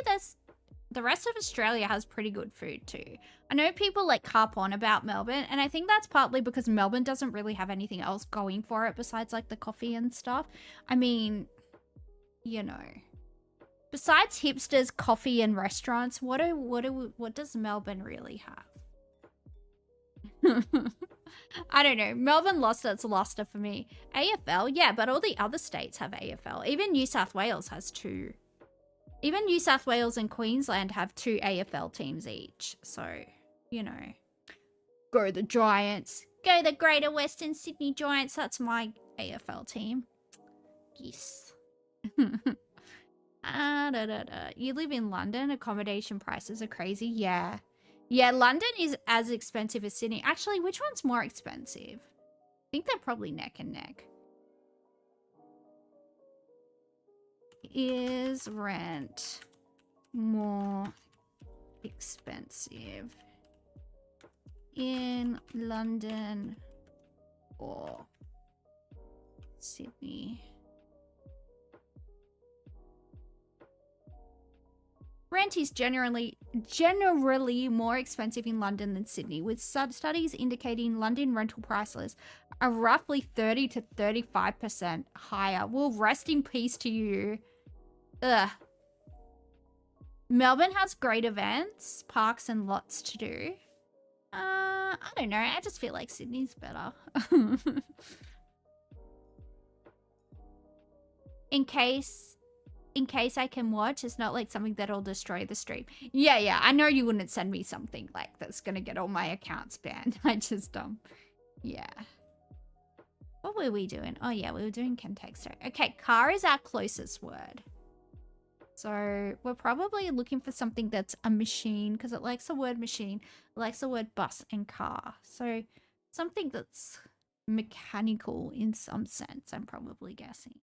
the rest of Australia has pretty good food too. I know people like harp on about Melbourne, and I think that's partly because Melbourne doesn't really have anything else going for it besides like the coffee and stuff. I mean, you know, besides hipsters, coffee, and restaurants, what does Melbourne really have? I don't know. Melbourne lost its luster for me. AFL, yeah, but all the other states have AFL. Even New South Wales has 2. Even New South Wales and Queensland have 2 AFL teams each. So, you know. Go the Giants. Go the Greater Western Sydney Giants. That's my AFL team. Yes. You live in London. Accommodation prices are crazy. Yeah. Yeah, London is as expensive as Sydney. Actually, which one's more expensive? I think they're probably neck and neck. Is rent more expensive in London or Sydney? Rent is generally more expensive in London than Sydney, with studies indicating London rental prices are roughly 30 to 35% higher. Well, rest in peace to you. Ugh. Melbourne has great events, parks, and lots to do. I don't know. I just feel like Sydney's better. In case I can watch, it's not like something that'll destroy the stream. Yeah, I know you wouldn't send me something like that's gonna get all my accounts banned. I just, yeah. What were we doing? Oh yeah, we were doing context. Okay, car is our closest word. So we're probably looking for something that's a machine because it likes the word machine, it likes the word bus and car. So something that's mechanical in some sense, I'm probably guessing.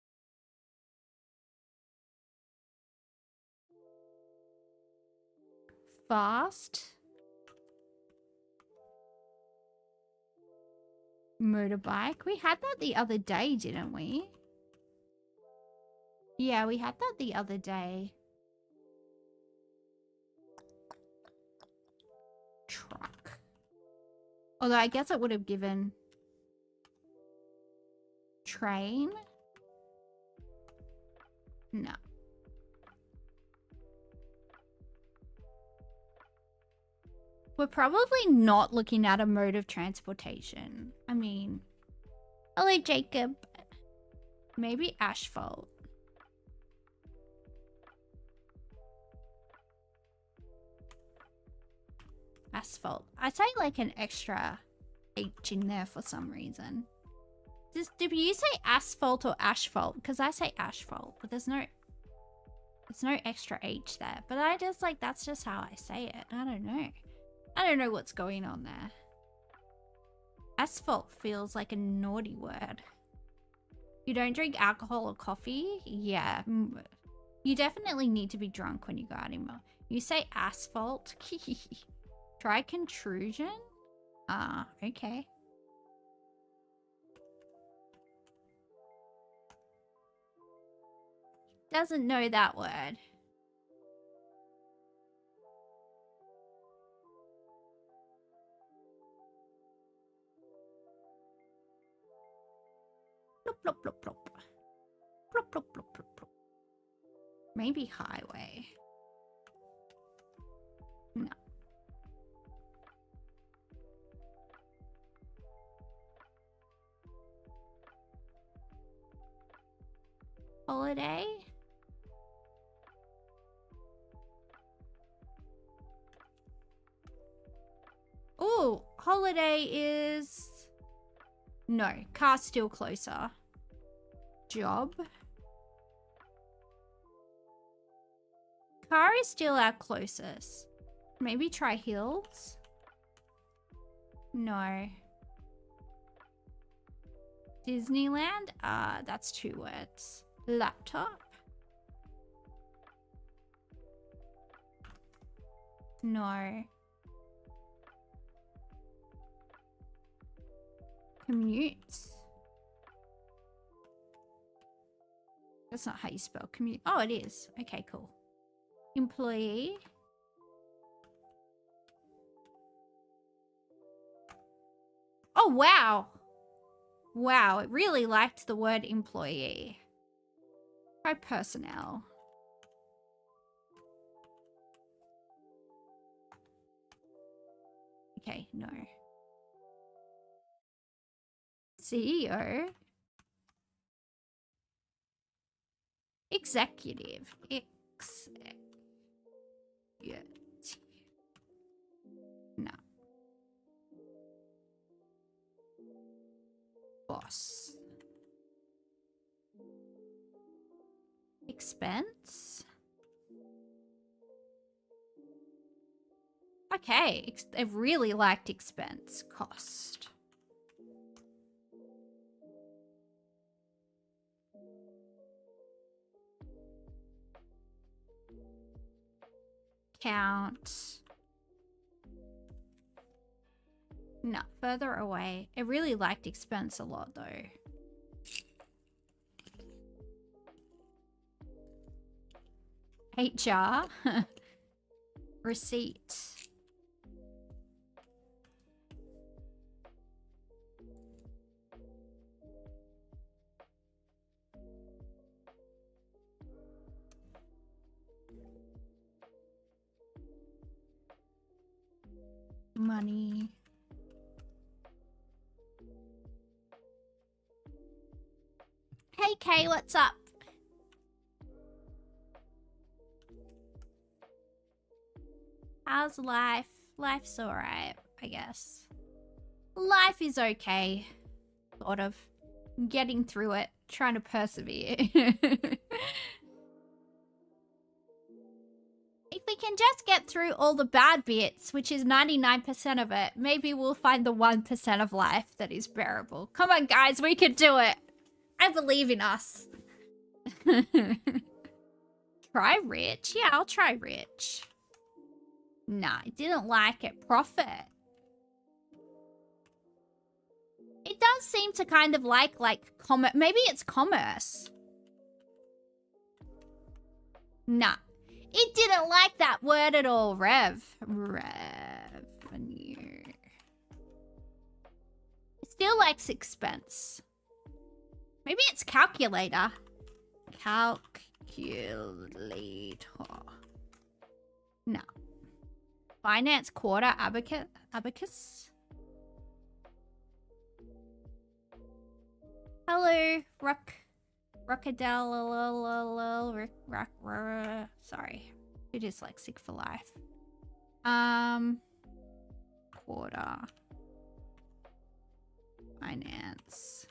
Fast. Motorbike. We had that the other day, didn't we? Yeah, we had that the other day. Truck. Although I guess it would have given train. No. We're probably not looking at a mode of transportation. I mean, hello, Jacob. Maybe asphalt. Asphalt. I say like an extra H in there for some reason. Do you say asphalt or asphalt? Because I say asphalt, but there's no extra H there. But I just like, that's just how I say it. I don't know. I don't know what's going on there. Asphalt feels like a naughty word. You don't drink alcohol or coffee? Yeah. You definitely need to be drunk when you go out anymore. You say asphalt? Try contrusion? Ah, okay. Doesn't know that word. Plop, plop, plop, plop. Plop, plop, plop, plop, plop. Maybe highway. Holiday. Oh, holiday is... No, car's still closer. Job. Car is still our closest. Maybe try hills? No. Disneyland? That's 2 words. Laptop? No. Commute? That's not how you spell commute. Oh, it is. Okay, cool. Employee? Oh, wow. Wow, it really liked the word employee. Try personnel. Okay, no. CEO. Executive. No. Boss. Expense. Okay, they really liked expense. Cost. Count. No, further away. It really liked expense a lot though. HR. Receipt. Money. Hey Kay, what's up? How's life? Life's alright, I guess. Life is okay. Sort of. Getting through it. Trying to persevere. If we can just get through all the bad bits, which is 99% of it, maybe we'll find the 1% of life that is bearable. Come on, guys, we can do it. I believe in us. Try rich? Yeah, I'll try rich. Nah, I didn't like it. Profit. It does seem to kind of like commerce. Maybe it's commerce. Nah. It didn't like that word at all. Revenue. It still likes expense. Maybe it's calculator. Calculator. No. Finance quarter abacus. Hello, Rockadell, sorry, you're dyslexic for life. Quarter. Finance.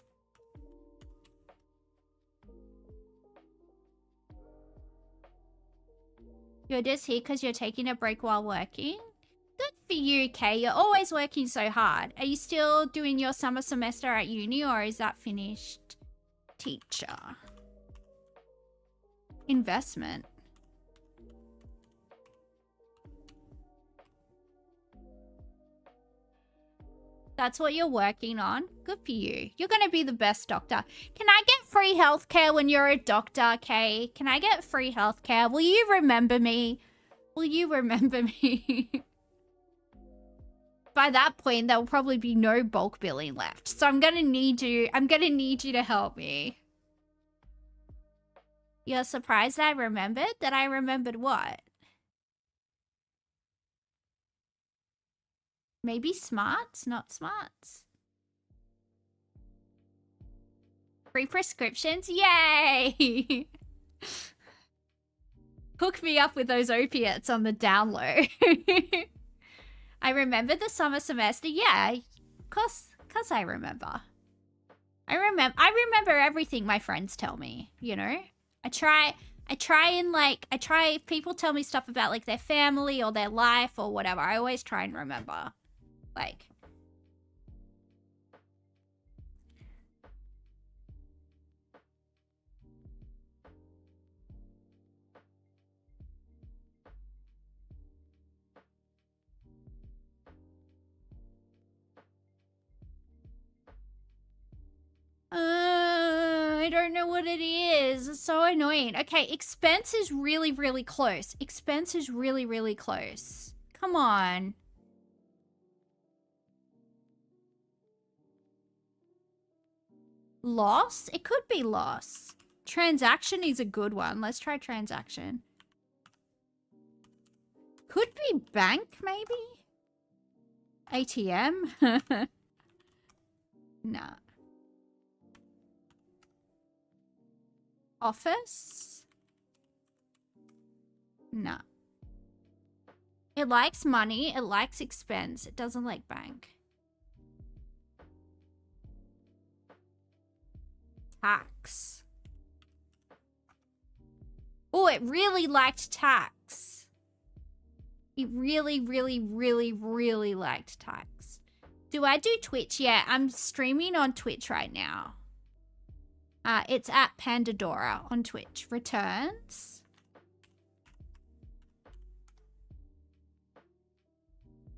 You're just here because you're taking a break while working? Good for you, Kay. You're always working so hard. Are you still doing your summer semester at uni or is that finished? Teacher. Investment. That's what you're working on? Good for you. You're going to be the best doctor. Can I get free healthcare when you're a doctor, Kay? Can I get free healthcare? Will you remember me? Will you remember me? By that point, there will probably be no bulk billing left. So I'm going to need you to help me. You're surprised I remembered? That I remembered what? Maybe smarts, not smarts. Free prescriptions? Yay! Hook me up with those opiates on the down low. I remember the summer semester. Yeah, cause I remember. I remember everything my friends tell me, you know? I try if people tell me stuff about like their family or their life or whatever, I always try and remember. Like, I don't know what it is. It's so annoying. Okay, expense is really, really close. Expense is really, really close. Come on. Loss? It could be loss. Transaction is a good one. Let's try transaction. Could be bank, maybe? ATM? Nah. Office? Nah. It likes money. It likes expense. It doesn't like bank. Tax. Oh, it really liked tax. It really, really, really, really liked tax. Do I do Twitch? Yeah, I'm streaming on Twitch right now. It's at Pandadorra on Twitch. Returns.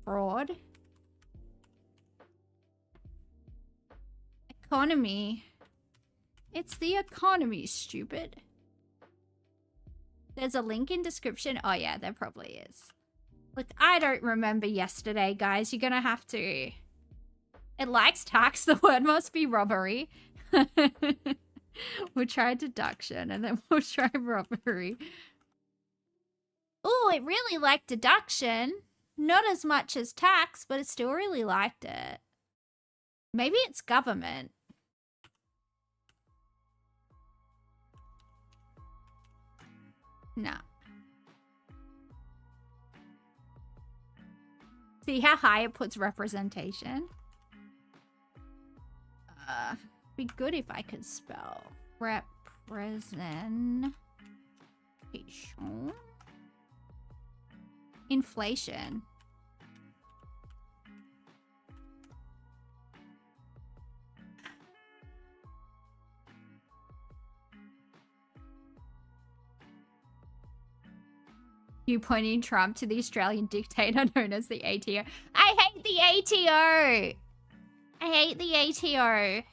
Fraud. Economy. It's the economy, stupid. There's a link in description. Oh yeah, there probably is. Look, I don't remember yesterday, guys. You're gonna have to. It likes tax. The word must be robbery. We'll try deduction and then we'll try robbery. Oh, it really liked deduction. Not as much as tax, but it still really liked it. Maybe it's government. Nah. See how high it puts representation? Be good if I could spell representation. Inflation. You pointing Trump to the Australian dictator known as the ATO. I hate the ATO. I hate the ATO.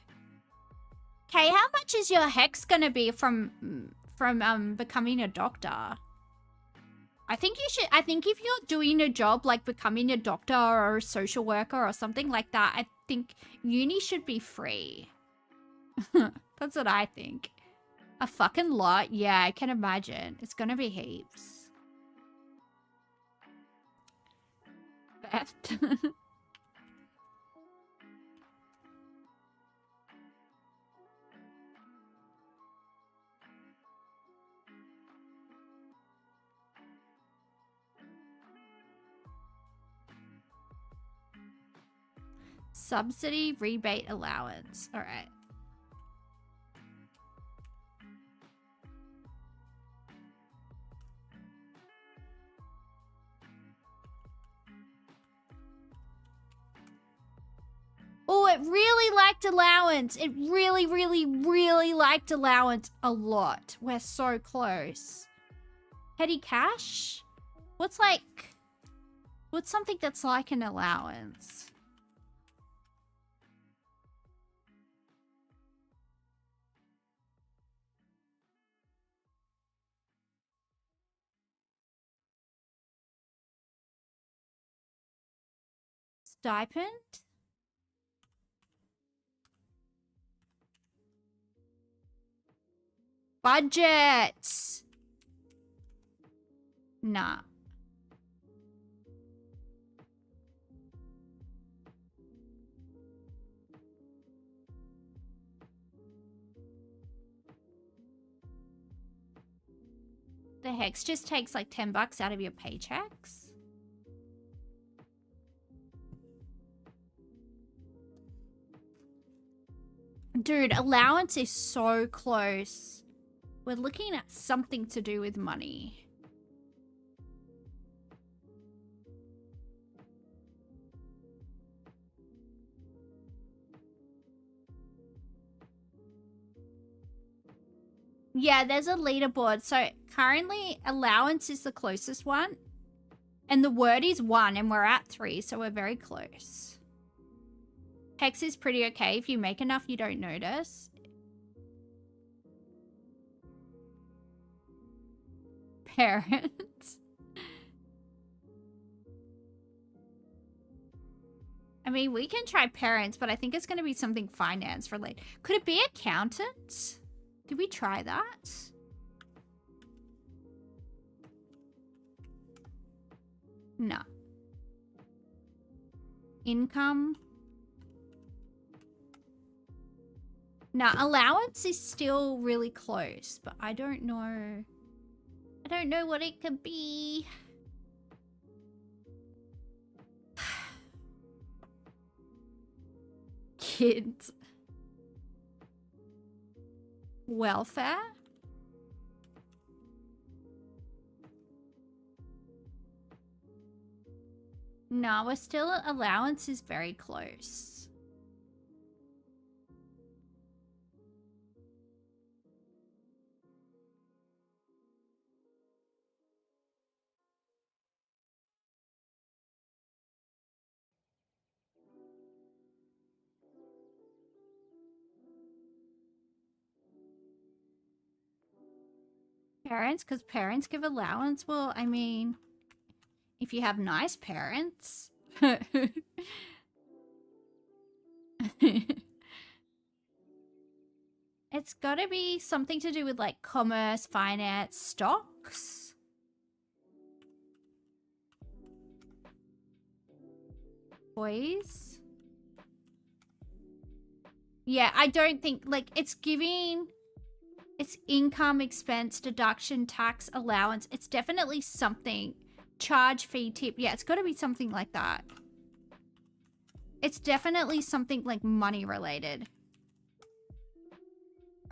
Okay, how much is your hex gonna be from becoming a doctor? I think if you're doing a job like becoming a doctor or a social worker or something like that, I think uni should be free. That's what I think. A fucking lot. Yeah, I can imagine. It's gonna be heaps. Theft. Subsidy rebate allowance. All right. Oh, it really liked allowance. It really, really, really liked allowance a lot. We're so close. Petty cash? What's something that's like an allowance? Stipend? Budgets. Nah. The hex just takes like $10 out of your paychecks. Dude, allowance is so close. We're looking at something to do with money. Yeah, there's a leaderboard. So currently allowance is the closest one. And the word is 1 and we're at 3, so we're very close. Hex is pretty okay. If you make enough, you don't notice. Parents. I mean, we can try parents, but I think it's going to be something finance related. Could it be accountant? Did we try that? No. Income. No, allowance is still really close, but I don't know. I don't know what it could be. Kids. Welfare? No, we're still, allowance is very close. Parents, because parents give allowance. Well, I mean, if you have nice parents. It's gotta be something to do with like commerce, finance, stocks. Toys. Yeah, I don't think, like, it's giving... It's income, expense, deduction, tax, allowance. It's definitely something. Charge, fee, tip. Yeah, it's got to be something like that. It's definitely something like money related.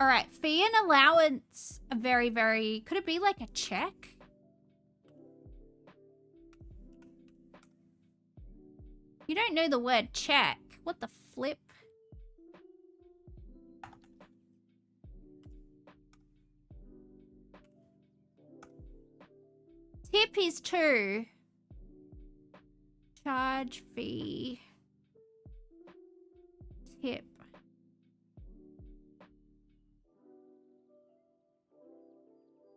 All right, fee and allowance are very, very... Could it be like a check? You don't know the word check. What the flip? Tip is 2. Charge, fee. Tip.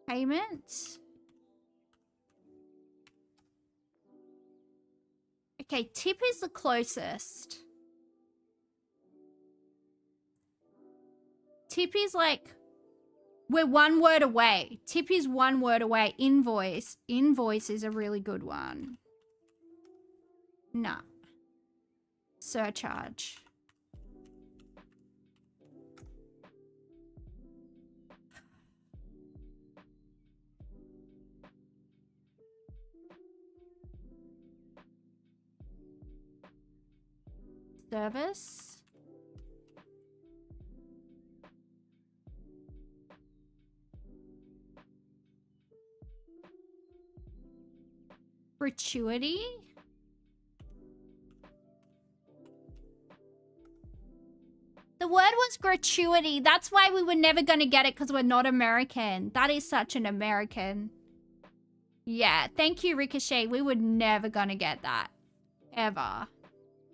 Payment. Okay, tip is the closest. Tip is like... We're 1 word away. Tip is 1 word away. Invoice. Invoice is a really good one. Nah. Surcharge. Service. Gratuity? The word was gratuity. That's why we were never going to get it, because we're not American. That is such an American. Yeah, thank you, Ricochet. We were never going to get that. Ever.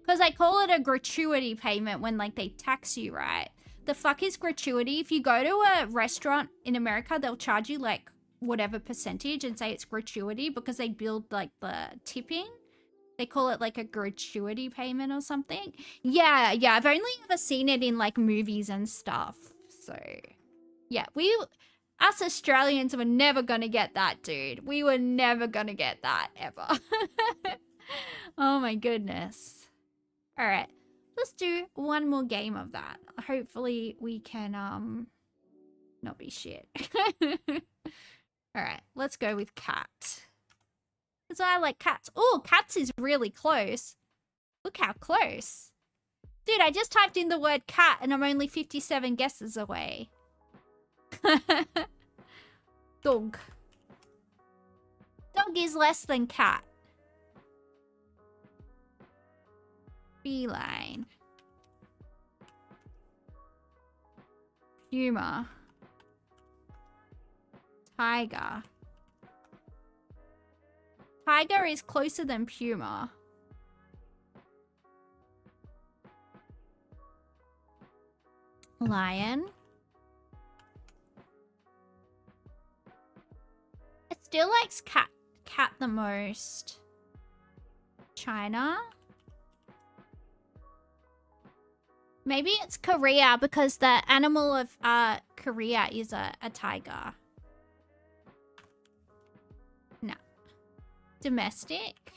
Because I call it a gratuity payment when, like, they tax you, right? The fuck is gratuity? If you go to a restaurant in America, they'll charge you, like, whatever percentage and say it's gratuity because they build like the tipping. They call it like a gratuity payment or something. Yeah, I've only ever seen it in like movies and stuff. So yeah, us Australians were never gonna get that, dude. We were never gonna get that ever. Oh my goodness. All right, let's do one more game of that. Hopefully we can not be shit. All right, let's go with cat. Because I like cats. Oh, cats is really close. Look how close. Dude, I just typed in the word cat and I'm only 57 guesses away. Dog. Dog is less than cat. Feline. Puma. Tiger. Tiger is closer than puma. Lion. It still likes cat the most. China. Maybe it's Korea because the animal of Korea is a tiger. No. Domestic.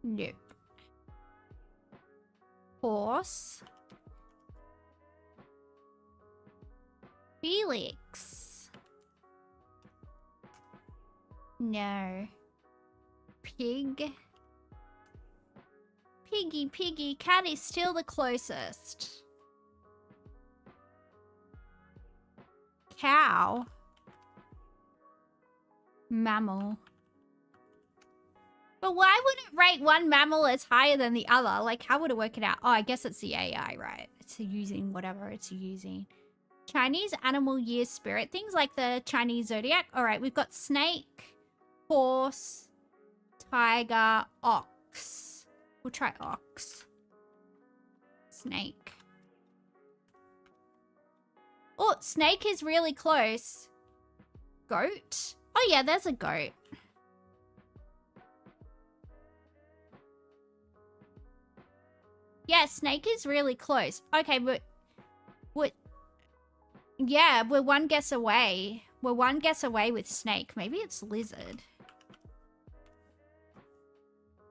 Nope. Horse. Felix. No. Pig. Piggy. Cat is still the closest. Cow. Mammal. But why would it rate one mammal as higher than the other? Like, how would it work it out? Oh, I guess it's the AI, right? It's using whatever it's using. Chinese animal year spirit. Things like the Chinese zodiac. All right, we've got snake, horse, tiger, ox. We'll try ox. Snake. Oh, snake is really close. Goat. Oh, yeah, there's a goat. Yeah, snake is really close. Okay, but... What? Yeah, we're one guess away. We're one guess away with snake. Maybe it's lizard.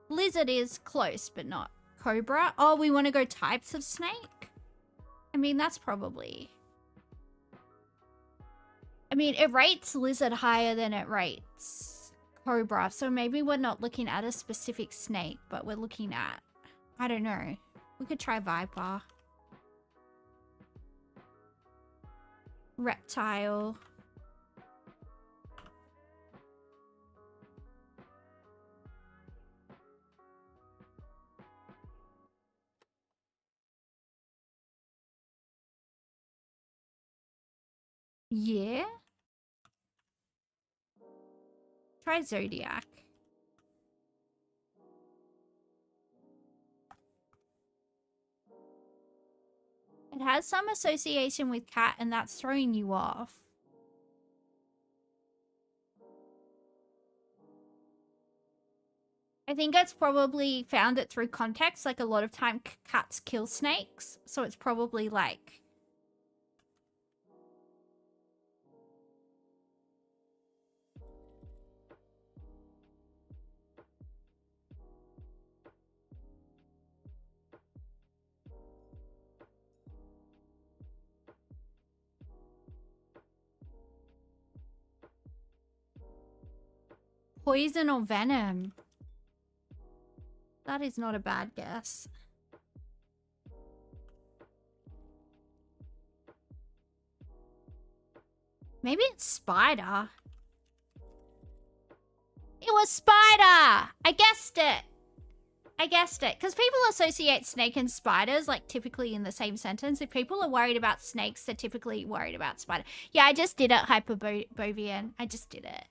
Lizard is close, but not cobra. Oh, we want to go types of snake? I mean, that's probably... I mean, it rates lizard higher than it rates cobra. So maybe we're not looking at a specific snake, but we're looking at... I don't know. We could try viper. Reptile. Yeah. Try zodiac. It has some association with cat and that's throwing you off. I think it's probably found it through context. Like a lot of time cats kill snakes. So it's probably like... Poison or venom. That is not a bad guess. Maybe it's spider. It was spider! I guessed it. I guessed it. Because people associate snake and spiders, like, typically in the same sentence. If people are worried about snakes, they're typically worried about spider. Yeah, I just did it, Hyperbovian. I just did it.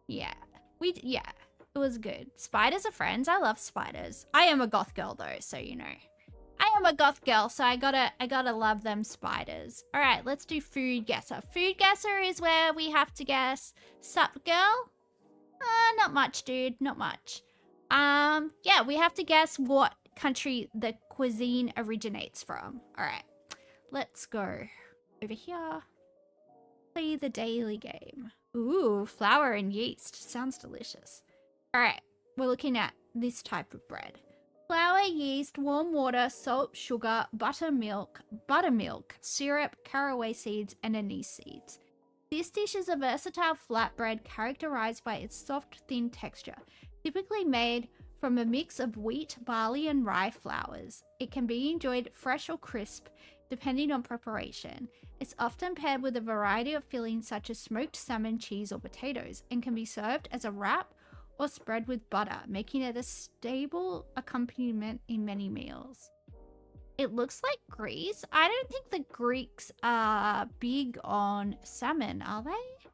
Yeah. Yeah. It was good. Spiders are friends. I love spiders. I am a goth girl, though, so you know. I am a goth girl, so I gotta love them spiders. All right, let's do food guesser. Food guesser is where we have to guess. Sup, girl? Not much, dude. Not much. Yeah, we have to guess what country the cuisine originates from. All right, let's go over here. Play the daily game. Ooh, flour and yeast. Sounds delicious. All right, we're looking at this type of bread. Flour, yeast, warm water, salt, sugar, buttermilk, syrup, caraway seeds, and anise seeds. This dish is a versatile flatbread characterized by its soft, thin texture, typically made from a mix of wheat, barley, and rye flours. It can be enjoyed fresh or crisp, depending on preparation. It's often paired with a variety of fillings such as smoked salmon, cheese, or potatoes, and can be served as a wrap or spread with butter, making it a stable accompaniment in many meals. It looks like Greece. I don't think the Greeks are big on salmon, are they?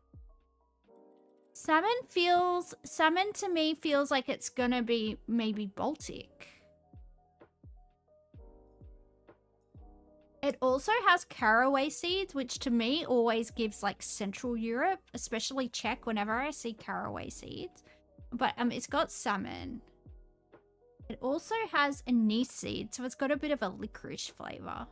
Salmon to me feels like it's gonna be maybe Baltic. It also has caraway seeds, which to me always gives like Central Europe, especially Czech whenever I see caraway seeds. But it's got salmon. It also has anise seed, so it's got a bit of a licorice flavor.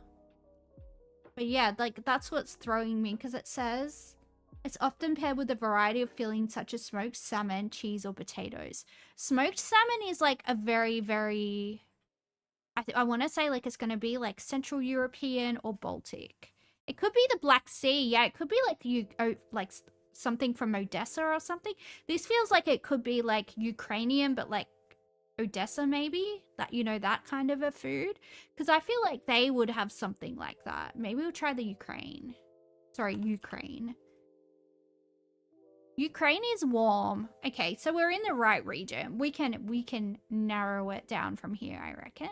But yeah, like that's what's throwing me, because it says it's often paired with a variety of fillings such as smoked salmon, cheese, or potatoes. Smoked salmon is like a very, very... I want to say like it's going to be like Central European or Baltic. It could be the Black Sea. Yeah, it could be like something from Odessa or something. This feels like it could be like Ukrainian, but like Odessa maybe, that, you know, that kind of a food, because I feel like they would have something like that. Maybe we'll try the Ukraine. Ukraine is warm. Okay, so we're in the right region. We can narrow it down from here, I reckon.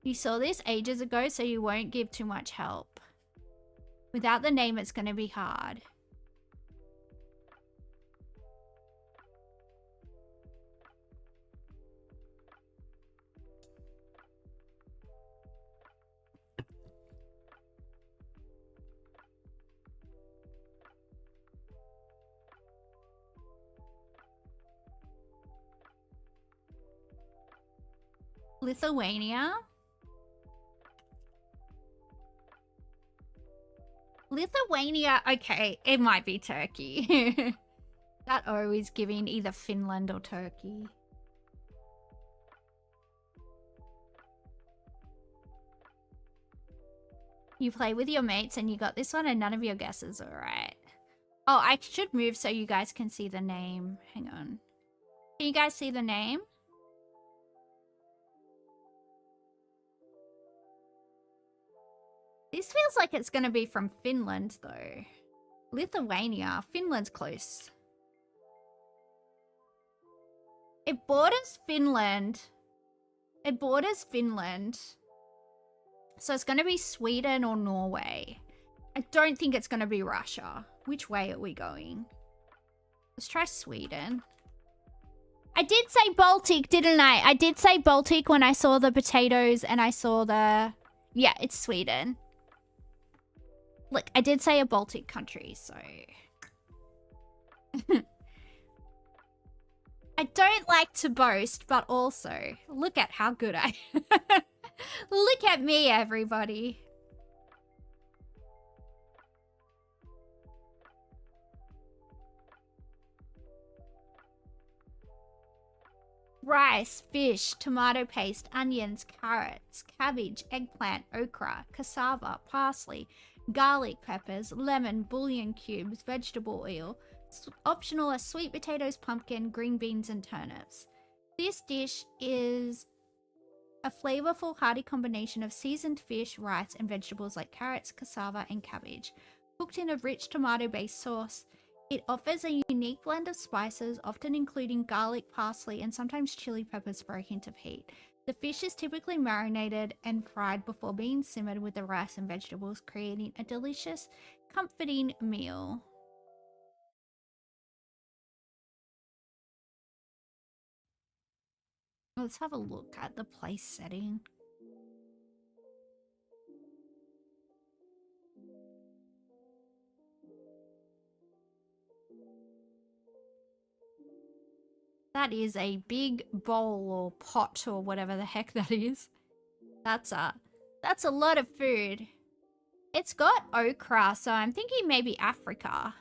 You saw this ages ago, so you won't give too much help. Without the name, it's going to be hard. Lithuania. Lithuania, okay, it might be Turkey. That O is giving either Finland or Turkey. You play with your mates and you got this one and none of your guesses, alright. Oh, I should move so you guys can see the name. Hang on. Can you guys see the name? This feels like it's going to be from Finland, though. Lithuania. Finland's close. It borders Finland. So it's going to be Sweden or Norway. I don't think it's going to be Russia. Which way are we going? Let's try Sweden. I did say Baltic, didn't I? I did say Baltic when I saw the potatoes and I saw the... Yeah, it's Sweden. Look, I did say a Baltic country, so... I don't like to boast, but also, look at how good I... Look at me, everybody. Rice, fish, tomato paste, onions, carrots, cabbage, eggplant, okra, cassava, parsley, garlic, peppers, lemon, bouillon cubes, vegetable oil. Optional are sweet potatoes, pumpkin, green beans, and turnips. This dish is a flavorful, hearty combination of seasoned fish, rice, and vegetables like carrots, cassava, and cabbage. Cooked in a rich tomato-based sauce, it offers a unique blend of spices, often including garlic, parsley, and sometimes chili peppers for a hint of heat. The fish is typically marinated and fried before being simmered with the rice and vegetables, creating a delicious, comforting meal. Let's have a look at the place setting. That is a big bowl or pot or whatever the heck that is. That's a lot of food. It's got okra, so I'm thinking maybe Africa.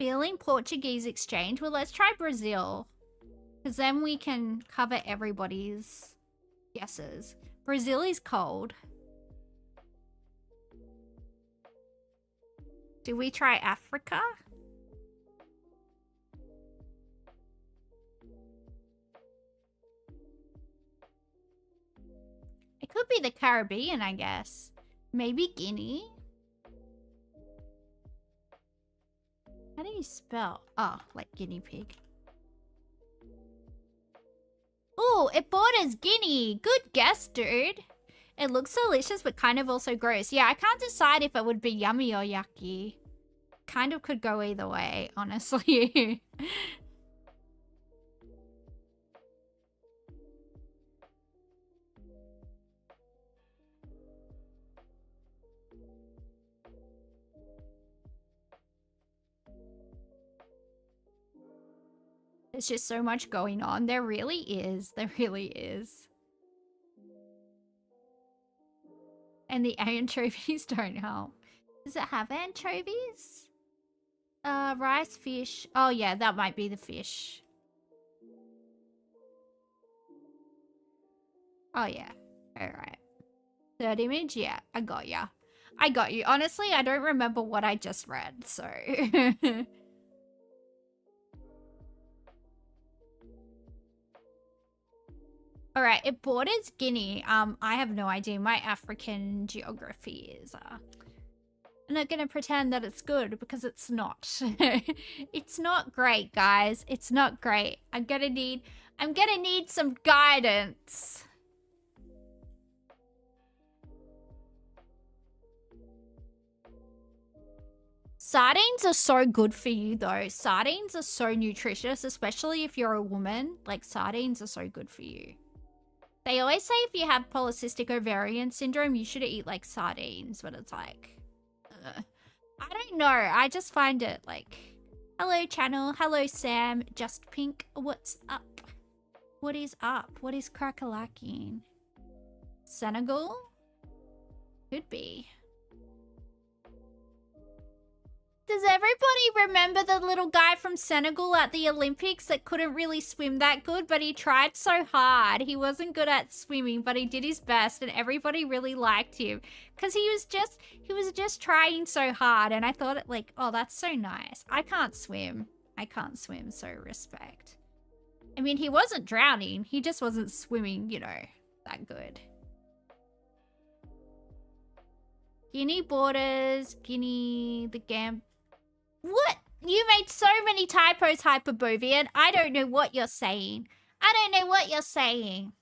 Feeling Portuguese exchange. Well, let's try Brazil. Because then we can cover everybody's guesses. Brazil is cold. Do we try Africa? It could be the Caribbean, I guess. Maybe Guinea? How do you spell? Oh, like guinea pig. Ooh, it borders Guinea. Good guess, dude. It looks delicious, but kind of also gross. Yeah, I can't decide if it would be yummy or yucky. Kind of could go either way, honestly. There's just so much going on. There really is. There really is. And the anchovies don't help. Does it have anchovies? Rice, fish. Oh yeah, that might be the fish. Oh yeah. Alright. Third image? Yeah, I got ya. I got you. Honestly, I don't remember what I just read, so... Alright, it borders Guinea. I have no idea. My African geography is, I'm not gonna pretend that it's good, because it's not. It's not great, guys. It's not great. I'm gonna need some guidance. Sardines are so good for you, though. Sardines are so nutritious, especially if you're a woman. Like, sardines are so good for you. They always say if you have polycystic ovarian syndrome, you should eat, like, sardines. But it's like... I don't know. I just find it, like... Hello, channel. Hello, Sam. Just Pink. What's up? What is up? What is crack-a-lacking? Senegal? Could be. Does everybody remember the little guy from Senegal at the Olympics that couldn't really swim that good, but he tried so hard? He wasn't good at swimming, but he did his best, and everybody really liked him because he was just trying so hard. And I thought it like, oh, that's so nice. I can't swim, so respect. I mean, he wasn't drowning. He just wasn't swimming, you know, that good. Guinea borders, Guinea, the Gam... What? You made so many typos, Hyperbovian. I don't know what you're saying. I don't know what you're saying.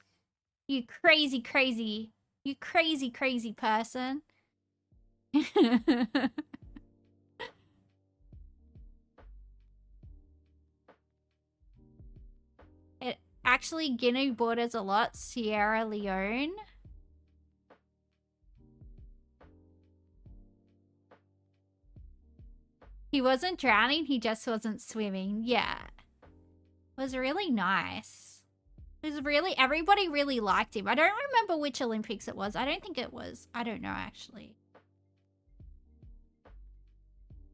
You crazy, crazy. You crazy, crazy person. It actually, Guinea borders a lot. Sierra Leone. He wasn't drowning, he just wasn't swimming. Yeah. It was really nice. It was really... Everybody really liked him. I don't remember which Olympics it was. I don't think it was. I don't know, actually.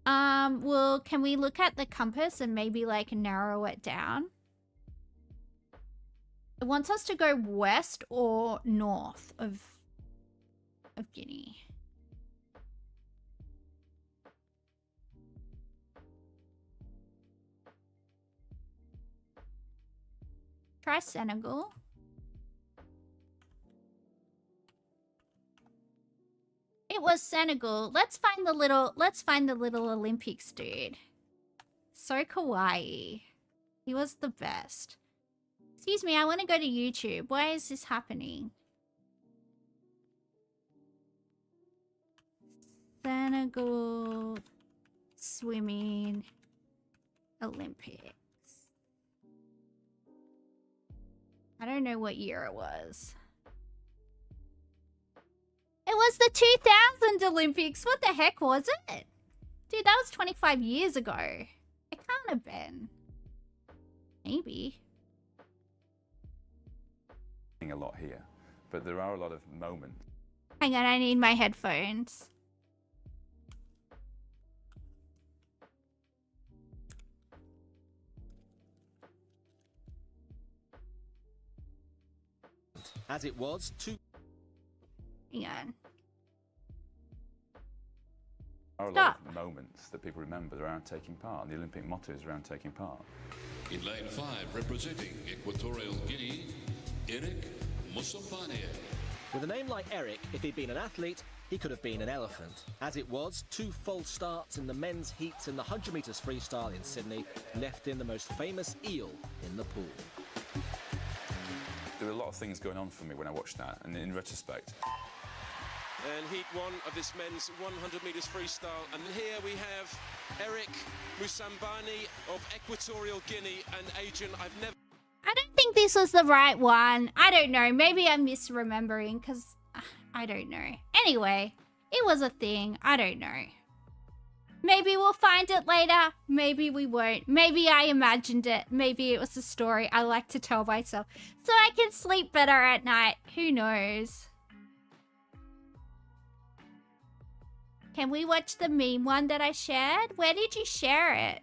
Well, can we look at the compass and maybe, like, narrow it down? It wants us to go west or north of Guinea. Try Senegal. It was Senegal. Let's find the little Olympics dude. So kawaii. He was the best. Excuse me, I want to go to YouTube. Why is this happening? Senegal swimming Olympics. I don't know what year it was. It was the 2000 Olympics. What the heck was it? Dude, that was 25 years ago. It can't have been. Maybe. A lot here, but there are a lot of moments. Hang on, I need my headphones. as it was two... Hang on. There are a lot of moments that people remember around taking part, and the Olympic motto is around taking part. In lane 5, representing Equatorial Guinea, Eric Musopane. With a name like Eric, if he'd been an athlete, he could have been an elephant. As it was, 2 false starts in the men's heats in the 100 metres freestyle in Sydney left in the most famous eel in the pool. There were a lot of things going on for me when I watched that, and in retrospect. And heat 1 of this men's 100 metres freestyle. And here we have Eric Musambani of Equatorial Guinea, an agent I've never... I don't think this was the right one. I don't know. Maybe I'm misremembering because I don't know. Anyway, it was a thing. I don't know. Maybe we'll find it later. Maybe we won't. Maybe I imagined it. Maybe it was a story I like to tell myself so I can sleep better at night. Who knows? Can we watch the meme one that I shared? Where did you share it?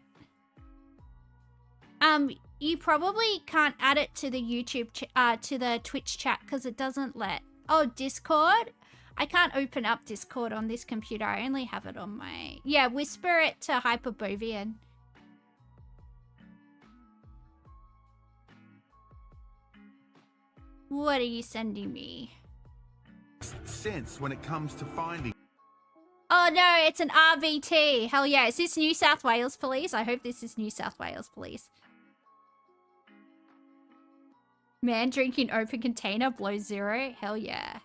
You probably can't add it to the YouTube, to the Twitch chat because it doesn't let... Oh, Discord? I can't open up Discord on this computer. I only have it on my... Yeah, whisper it to Hyperbovian. What are you sending me? Sense when it comes to finding. Oh no, it's an RVT. Hell yeah. Is this New South Wales Police? I hope this is New South Wales Police. Man drinking open container blows 0. Hell yeah.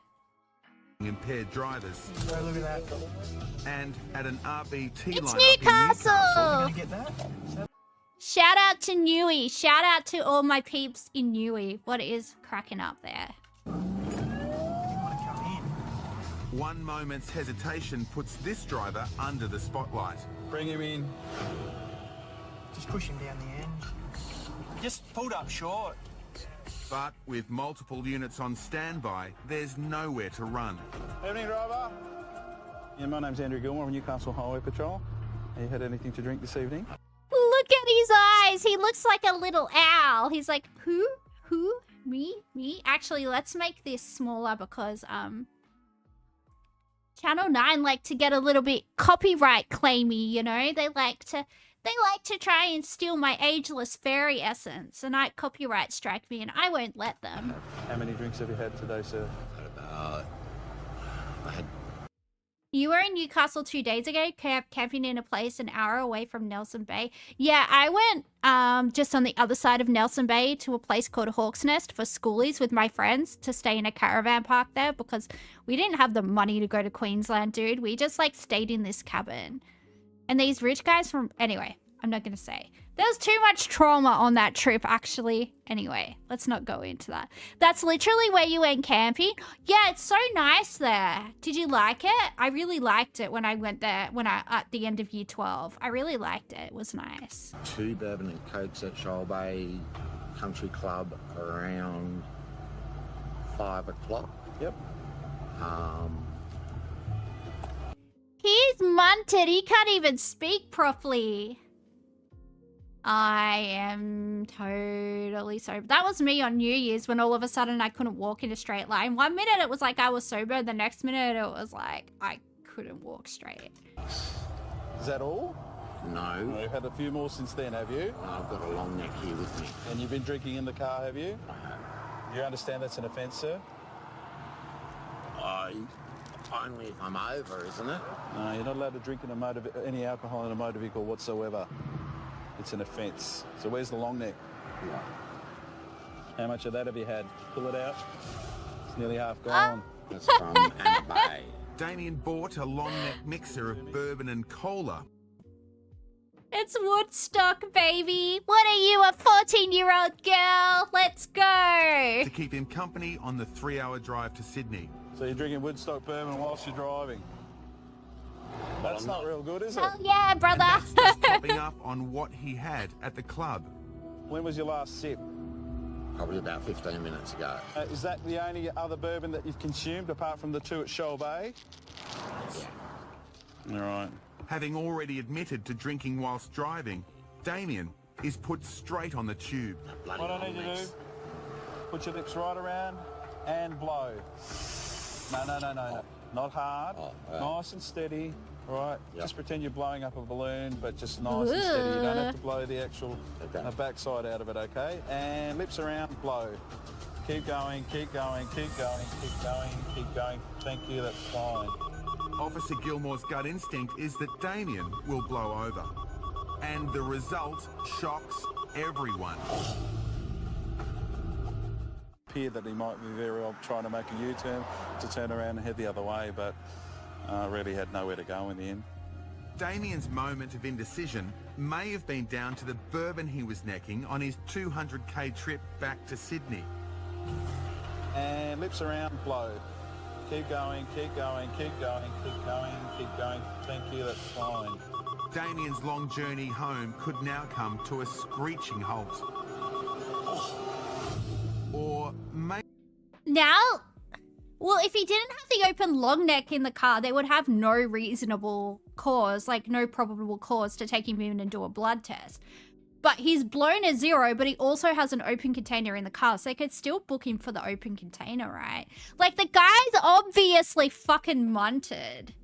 Impaired drivers. Oh, look at that. And at an RBT It's lineup Newcastle! in Newcastle. You get that? Shout out to Newey. Shout out to all my peeps in Newey. What is cracking up there? You want to come in? One moment's hesitation puts this driver under the spotlight. Bring him in. Just push him down the end. Just pulled up short. But with multiple units on standby, there's nowhere to run. Evening, driver. Yeah, my name's Andrew Gilmore of Newcastle Highway Patrol. Have you had anything to drink this evening? Look at his eyes. He looks like a little owl. He's like, who? Who? Me? Me? Actually, let's make this smaller because, Channel 9 like to get a little bit copyright claimy, you know? They like to try and steal my ageless fairy essence, and I copyright strike me, and I won't let them. How many drinks have you had today, sir? You were in Newcastle 2 days ago, camping in a place an hour away from Nelson Bay. Yeah, I went just on the other side of Nelson Bay to a place called Hawk's Nest for schoolies with my friends to stay in a caravan park there because we didn't have the money to go to Queensland, dude. We just like stayed in this cabin. And these rich guys from... Anyway, I'm not going to say. There's too much trauma on that trip, actually. Anyway, let's not go into that. That's literally where you went camping? Yeah, it's so nice there. Did you like it? I really liked it when I went there at the end of year 12. I really liked it. It was nice. 2 bourbon and cokes at Shoal Bay Country Club around 5 o'clock. Yep. He's munted. He can't even speak properly. I am totally sober. That was me on New Year's when all of a sudden I couldn't walk in a straight line. One minute it was like I was sober. The next minute it was like I couldn't walk straight. Is that all? No. You've had a few more since then, have you? I've got a long neck here with me. And you've been drinking in the car, have you? You understand that's an offence, sir? Only if I'm over, isn't it? No, you're not allowed to drink in any alcohol in a motor vehicle whatsoever. It's an offence. So where's the long neck? Yeah. How much of that have you had? Pull it out. It's nearly half gone. That's from Anna Bay. Damien bought a long neck mixer of bourbon and cola. It's Woodstock, baby. What are you, a 14-year-old girl? Let's go. To keep him company on the 3-hour drive to Sydney. So you're drinking Woodstock bourbon whilst you're driving? That's not real good, is it? Hell yeah, brother. That's just topping up on what he had at the club. When was your last sip? Probably about 15 minutes ago. Is that the only other bourbon that you've consumed apart from the 2 at Shoal Bay? Yeah. All right. Having already admitted to drinking whilst driving, Damien is put straight on the tube. What I need you to do, put your lips right around and blow. No. Not hard. Nice and steady. All right. Yep. Just pretend you're blowing up a balloon, but just nice and steady. You don't have to blow the actual backside out of it, okay? And lips around, blow. Keep going, keep going, keep going, keep going, keep going. Thank you, that's fine. Officer Gilmore's gut instinct is that Damien will blow over. And the result shocks everyone. Appeared that he might be very well trying to make a U-turn to turn around and head the other way, but really had nowhere to go in the end. Damien's moment of indecision may have been down to the bourbon he was necking on his 200k trip back to Sydney. And lips around, blow. Keep going, keep going, keep going, keep going, keep going. Thank you, that's fine. Damien's long journey home could now come to a screeching halt. Or maybe... Now, well, if he didn't have the open long neck in the car, they would have no reasonable cause, like no probable cause to take him in and do a blood test. But he's blown a 0, but he also has an open container in the car, so they could still book him for the open container, right? Like, the guy's obviously fucking munted.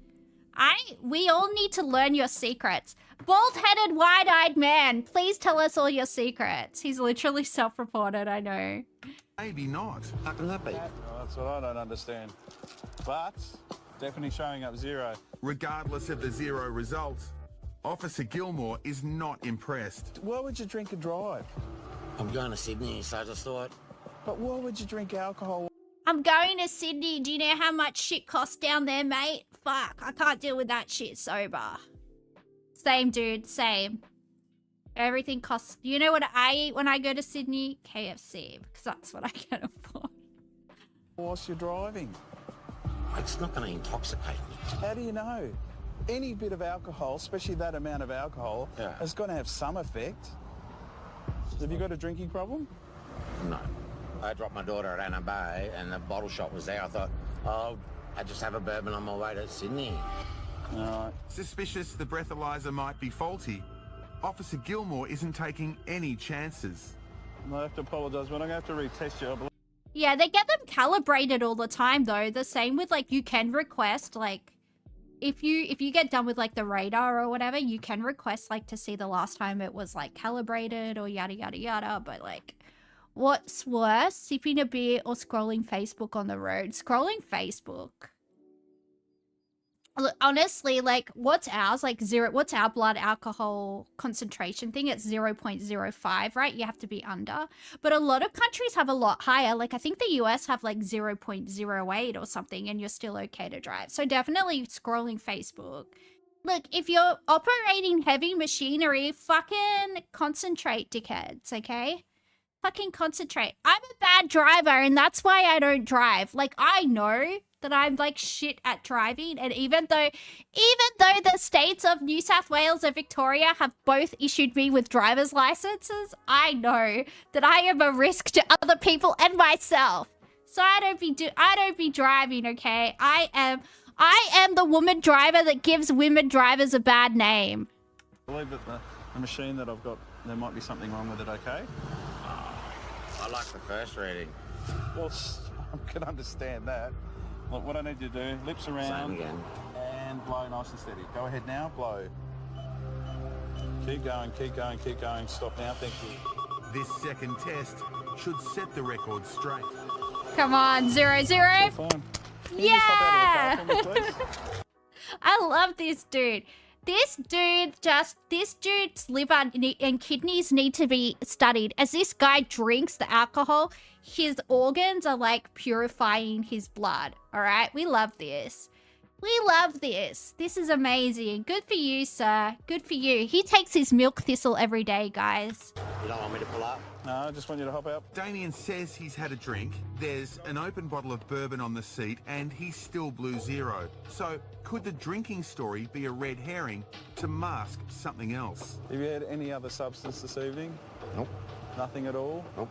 We all need to learn your secrets. Bald-headed, wide-eyed man, please tell us all your secrets. He's literally self-reported, I know. Maybe not. How can that be? That's what I don't understand. But definitely showing up 0. Regardless of the 0 results, Officer Gilmore is not impressed. Why would you drink and drive? I'm going to Sydney, so I just thought... But why would you drink alcohol? I'm going to Sydney. Do you know how much shit costs down there, mate? Fuck, I can't deal with that shit sober. Same, dude, same. Everything costs... You know what I eat when I go to Sydney? KFC, because that's what I can afford. Whilst you're driving. It's not going to intoxicate me. How do you know? Any bit of alcohol, especially that amount of alcohol, is going to have some effect. Have you got a drinking problem? No. I dropped my daughter at Anna Bay and the bottle shop was there. I thought, oh, I just have a bourbon on my way to Sydney. Suspicious the breathalyzer might be faulty, Officer Gilmore isn't taking any chances. I have to apologise, but I'm going to have to retest you. Yeah, they get them calibrated all the time, though. The same with, like, you can request, like, if you get done with, like, the radar or whatever, you can request, like, to see the last time it was, like, calibrated or yada, yada, yada. But, like, what's worse, sipping a beer or scrolling Facebook on the road? Scrolling Facebook. Look, honestly, like, what's ours? Like, what's our blood alcohol concentration thing? It's 0.05, right? You have to be under. But a lot of countries have a lot higher. Like, I think the US have, like, 0.08 or something, and you're still okay to drive. So definitely scrolling Facebook. Look, if you're operating heavy machinery, fucking concentrate, dickheads, okay? Fucking concentrate. I'm a bad driver, and that's why I don't drive. Like, I know that I'm like shit at driving, and even though the states of New South Wales and Victoria have both issued me with driver's licenses, I know that I am a risk to other people and myself. So I don't be driving, okay? I am the woman driver that gives women drivers a bad name. I believe that the machine that I've got, there might be something wrong with it, okay? I like the first reading. Well, I can understand that. Look, what I need you to do, lips around and blow nice and steady. Go ahead now, blow. Keep going, keep going, keep going. Stop now, thank you. This second test should set the record straight. Come on, 0, 0. Yeah! I love this dude. This dude's liver and kidneys need to be studied. As this guy drinks the alcohol, his organs are like purifying his blood. All right, we love this. We love this. This is amazing. Good for you, sir. Good for you. He takes his milk thistle every day, guys. You don't want me to pull up? No, I just want you to hop out. Damien says he's had a drink. There's an open bottle of bourbon on the seat and he still blew 0. So could the drinking story be a red herring to mask something else? Have you had any other substance this evening? Nope. Nothing at all? Nope.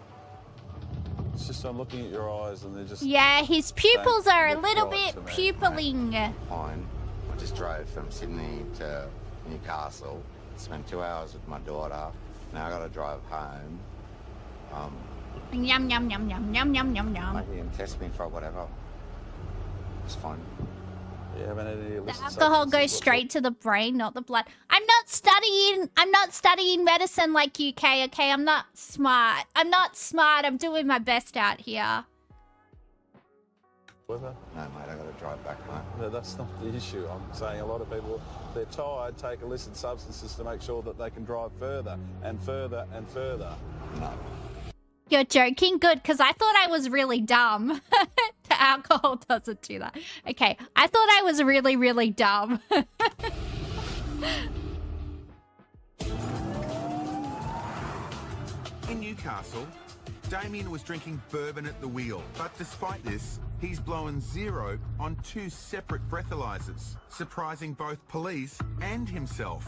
It's just I'm looking at your eyes and they're just... Yeah, his pupils are a little bit pupilling. Fine. I just drove from Sydney to Newcastle. Spent 2 hours with my daughter. Now I got to drive home. Yum, yum, yum, yum, yum, yum, yum, yum. Maybe him test me for whatever. It's fine. You haven't had any The illicit alcohol substances goes straight to the brain, not the blood. I'm not studying medicine like you, Kay, okay? I'm not smart. I'm doing my best out here. whatsoever? No, mate, I got to drive back, mate. No, that's not the issue. I'm saying a lot of people, they're tired, take illicit substances to make sure that they can drive further and further and further. No. You're joking? Good, because I thought I was really dumb. The alcohol doesn't do that. Okay, I thought I was really, really dumb. In Newcastle, Damien was drinking bourbon at the wheel, but despite this, he's blown 0 on 2 separate breathalyzers, surprising both police and himself.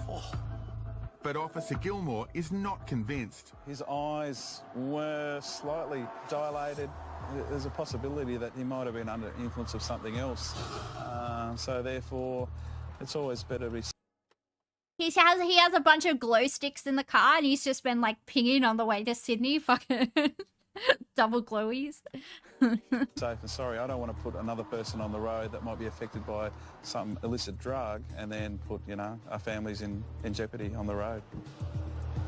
But Officer Gilmore is not convinced. His eyes were slightly dilated. There's a possibility that he might have been under influence of something else. So therefore, it's always better to be... He has a bunch of glow sticks in the car and he's just been like pinging on the way to Sydney. Fucking double glowies. safe and sorry. I don't want to put another person on the road that might be affected by some illicit drug and then put, you know, our families in jeopardy on the road.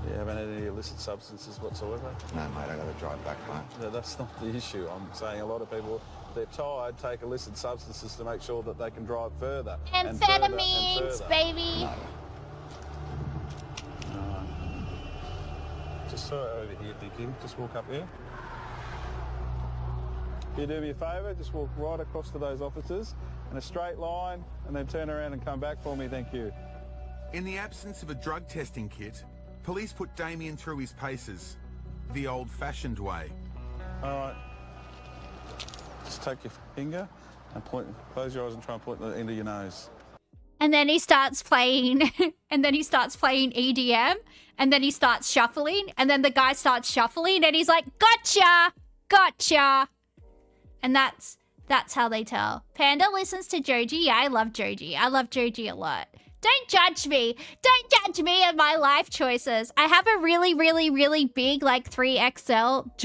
You haven't had any illicit substances whatsoever? No, mate, I got to drive back, mate. No, that's not the issue. I'm saying a lot of people, they're tired, take illicit substances to make sure that they can drive further. Amphetamines, baby. No. Just over here, Dickie. Just walk up here. Can you do me a favour? Just walk right across to those officers in a straight line and then turn around and come back for me, thank you. In the absence of a drug testing kit, police put Damien through his paces, the old-fashioned way. All right. Just take your finger and close your eyes and try and point it into your nose. And then he starts playing, EDM, and then he starts shuffling, and then the guy starts shuffling, and he's like, gotcha, gotcha. And that's how they tell. Panda listens to Joji. Yeah, I love Joji. I love Joji a lot. Don't judge me. Don't judge me and my life choices. I have a really, really, really big, like 3XL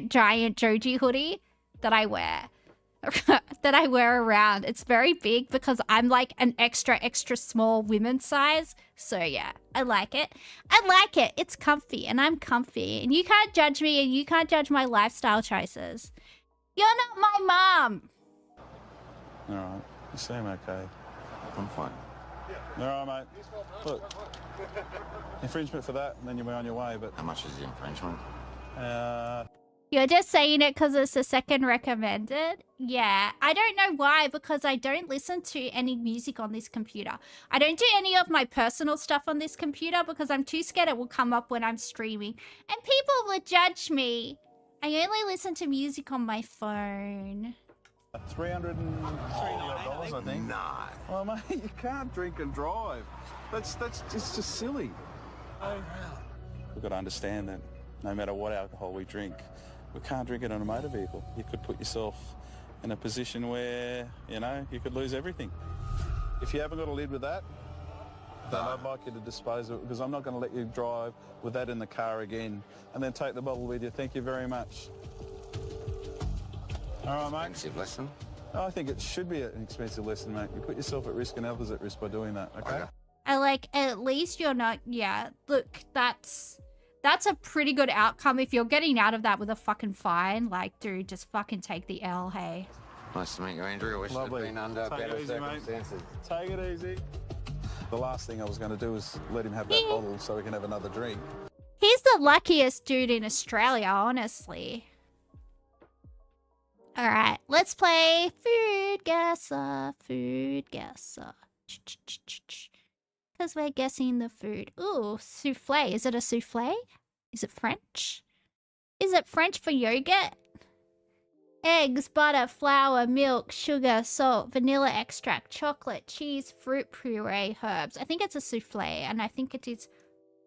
giant Joji hoodie that I wear. That I wear around. It's very big because I'm like an extra small women's size. So yeah, I like it. I like it. It's comfy and I'm comfy. And you can't judge me and you can't judge my lifestyle choices. You're not my mom. All right. You seem okay. I'm fine. All right, mate. Look, infringement for that, and then you'll be on your way, but... How much is the infringement? You're just saying it because it's the second recommended? Yeah, I don't know why, because I don't listen to any music on this computer. I don't do any of my personal stuff on this computer because I'm too scared it will come up when I'm streaming. And people will judge me. I only listen to music on my phone. $303, I think. Nah. Oh, mate, you can't drink and drive. It's just silly. We've got to understand that no matter what alcohol we drink, we can't drink it on a motor vehicle. You could put yourself in a position where, you know, you could lose everything. If you haven't got a lid with that, then I'd like you to dispose of it because I'm not going to let you drive with that in the car again and then take the bottle with you. Thank you very much. All right, mate. Expensive lesson. I think it should be an expensive lesson, mate. You put yourself at risk and others at risk by doing that, okay? I like, at least you're not, yeah, look, that's a pretty good outcome. If you're getting out of that with a fucking fine, like, dude, just fucking take the L, hey. Nice to meet you, Andrew. I wish it had been under better circumstances. Take it easy. The last thing I was going to do was let him have that bottle so we can have another drink. He's the luckiest dude in Australia, honestly. All right, let's play Food Guesser, Food Guesser. Because we're guessing the food. Ooh, souffle. Is it a souffle? Is it French? Is it French for yogurt? Eggs, butter, flour, milk, sugar, salt, vanilla extract, chocolate, cheese, fruit puree, herbs. I think it's a souffle, and I think it is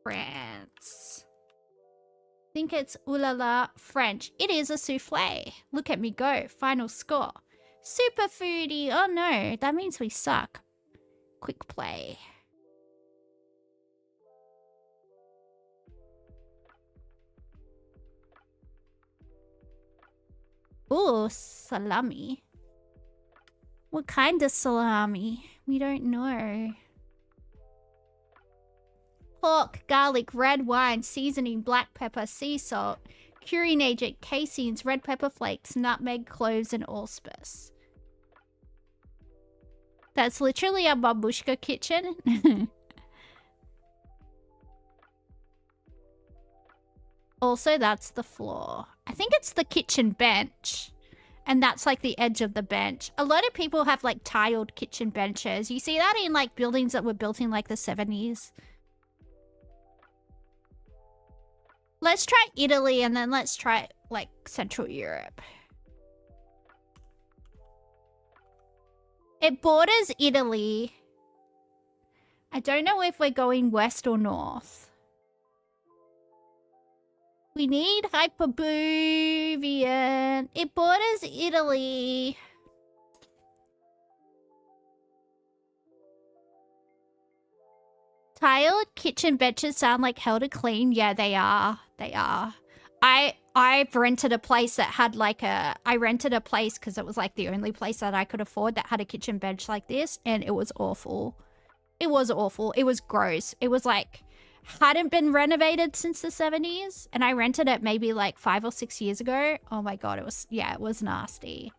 France. I think it's ooh la la French. It is a souffle. Look at me go. Final score. Super foodie. Oh no, that means we suck. Quick play. Ooh, salami. What kind of salami? We don't know. Pork, garlic, red wine, seasoning, black pepper, sea salt, curing agent, caseins, red pepper flakes, nutmeg, cloves, and allspice. That's literally a babushka kitchen. Also, that's the floor. I think it's the kitchen bench. And that's like the edge of the bench. A lot of people have like tiled kitchen benches. You see that in like buildings that were built in like the 70s. Let's try Italy and then let's try like Central Europe. It borders Italy. I don't know if we're going west or north. We need Hyperborean. It borders Italy. Tiled kitchen benches sound like hell to clean. Yeah, they are. They are. I've rented a place that had like a... I rented a place because it was like the only place that I could afford that had a kitchen bench like this. And it was awful. It was awful. It was gross. It was like... hadn't been renovated since the 70s, and I rented it maybe like 5 or 6 years ago. Oh my god, it was, yeah, it was nasty.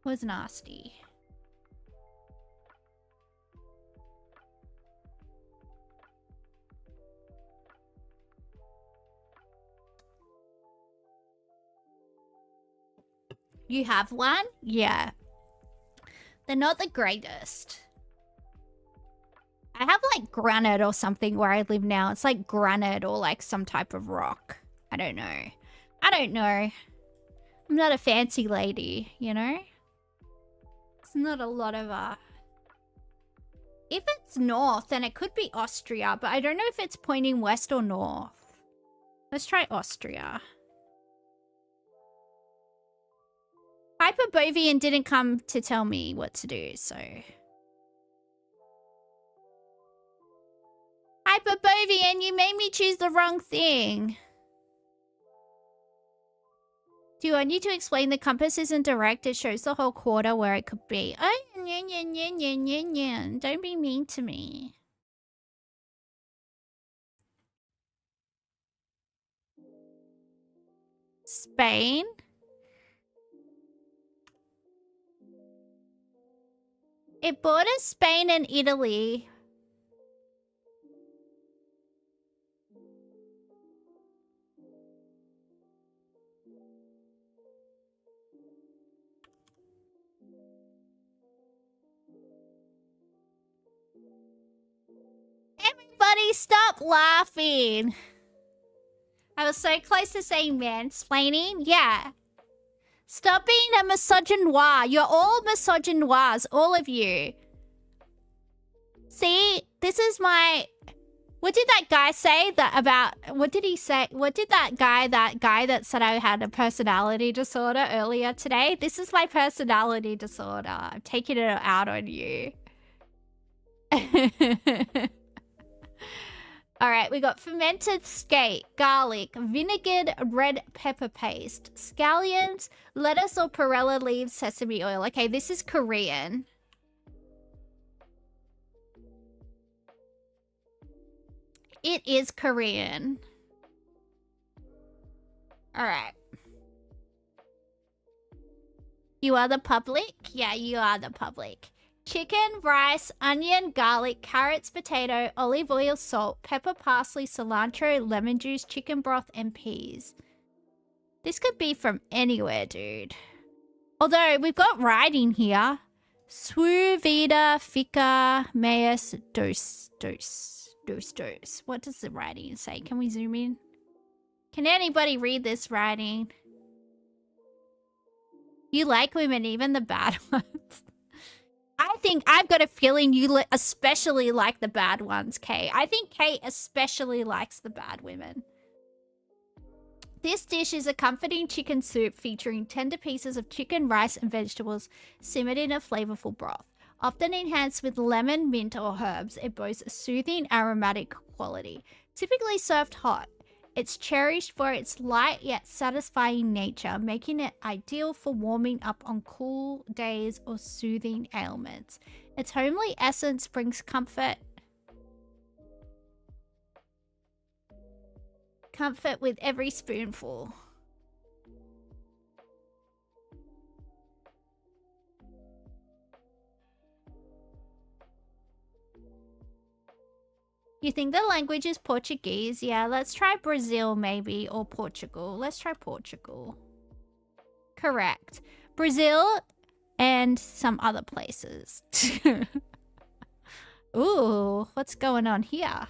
It was nasty. You have one? Yeah. They're not the greatest. I have like granite or something where I live now. It's like granite or like some type of rock. I don't know. I don't know. I'm not a fancy lady, you know? It's not a lot of If it's north, then it could be Austria, but I don't know if it's pointing west or north. Let's try Austria. Hyperborean didn't come to tell me what to do, so... Hyperborean, you made me choose the wrong thing. Do I need to explain the compass isn't direct? It shows the whole quarter where it could be. Oh, don't be mean to me. Spain? It borders Spain and Italy. Everybody stop laughing. I was so close to saying mansplaining. Yeah. Stop being a misogynoir. You're all misogynoirs, all of you. See, this is my... What did that guy say that about... What did he say? What did that guy that said I had a personality disorder earlier today? This is my personality disorder. I'm taking it out on you. Alright, we got fermented skate, garlic, vinegared red pepper paste, scallions, lettuce or perilla leaves, sesame oil. Okay, this is Korean. It is Korean. Alright. You are the public? Yeah, you are the public. Chicken, rice, onion, garlic, carrots, potato, olive oil, salt, pepper, parsley, cilantro, lemon juice, chicken broth, and peas. This could be from anywhere, dude. Although, we've got writing here. Su vida fica meus dos. What does the writing say? Can we zoom in? Can anybody read this writing? You like women, even the bad ones. I think I've got a feeling you especially like the bad ones, Kay. I think Kay especially likes the bad women. This dish is a comforting chicken soup featuring tender pieces of chicken, rice, and vegetables simmered in a flavorful broth. Often enhanced with lemon, mint, or herbs, it boasts a soothing aromatic quality. Typically served hot, It's cherished for its light yet satisfying nature, making it ideal for warming up on cool days or soothing ailments. Its homely essence brings comfort with every spoonful. You think the language is Portuguese? Yeah, let's try Brazil maybe, or Portugal. Let's try Portugal. Correct. Brazil and some other places. Ooh, what's going on here?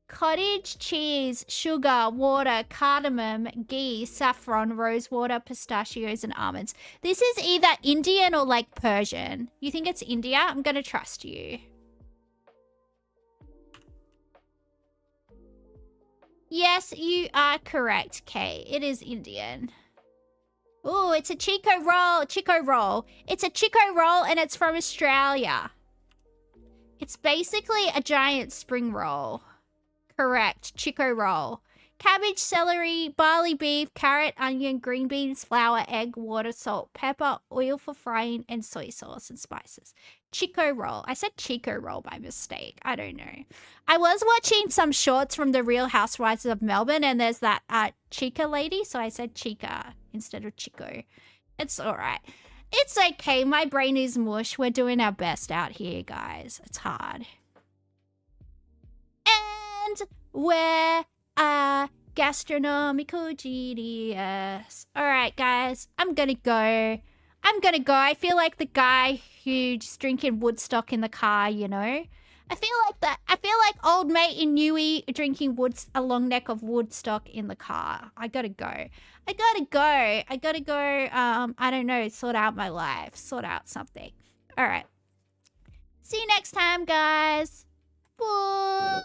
Cottage cheese, sugar, water, cardamom, ghee, saffron, rosewater, pistachios, and almonds. This is either Indian or like Persian. You think it's India? I'm gonna trust you. Yes, you are correct, Kay. It is Indian. Ooh, it's a Chico roll. Chico roll. It's a Chico roll and it's from Australia. It's basically a giant spring roll. Correct. Chico roll. Cabbage, celery, barley beef, carrot, onion, green beans, flour, egg, water, salt, pepper, oil for frying, and soy sauce and spices. Chico roll. I said Chico roll by mistake. I don't know. I was watching some shorts from the Real Housewives of Melbourne, and there's that Chica lady, so I said Chica instead of Chico. It's all right. It's okay. My brain is mush. We're doing our best out here, guys. It's hard. And we're gastronomical genius. All right, guys. I'm gonna go. I feel like the guy who's drinking Woodstock in the car, you know? I feel like old mate in Newey drinking a long neck of Woodstock in the car. I gotta go. I don't know, sort out my life. Sort out something. All right. See you next time, guys. Bye.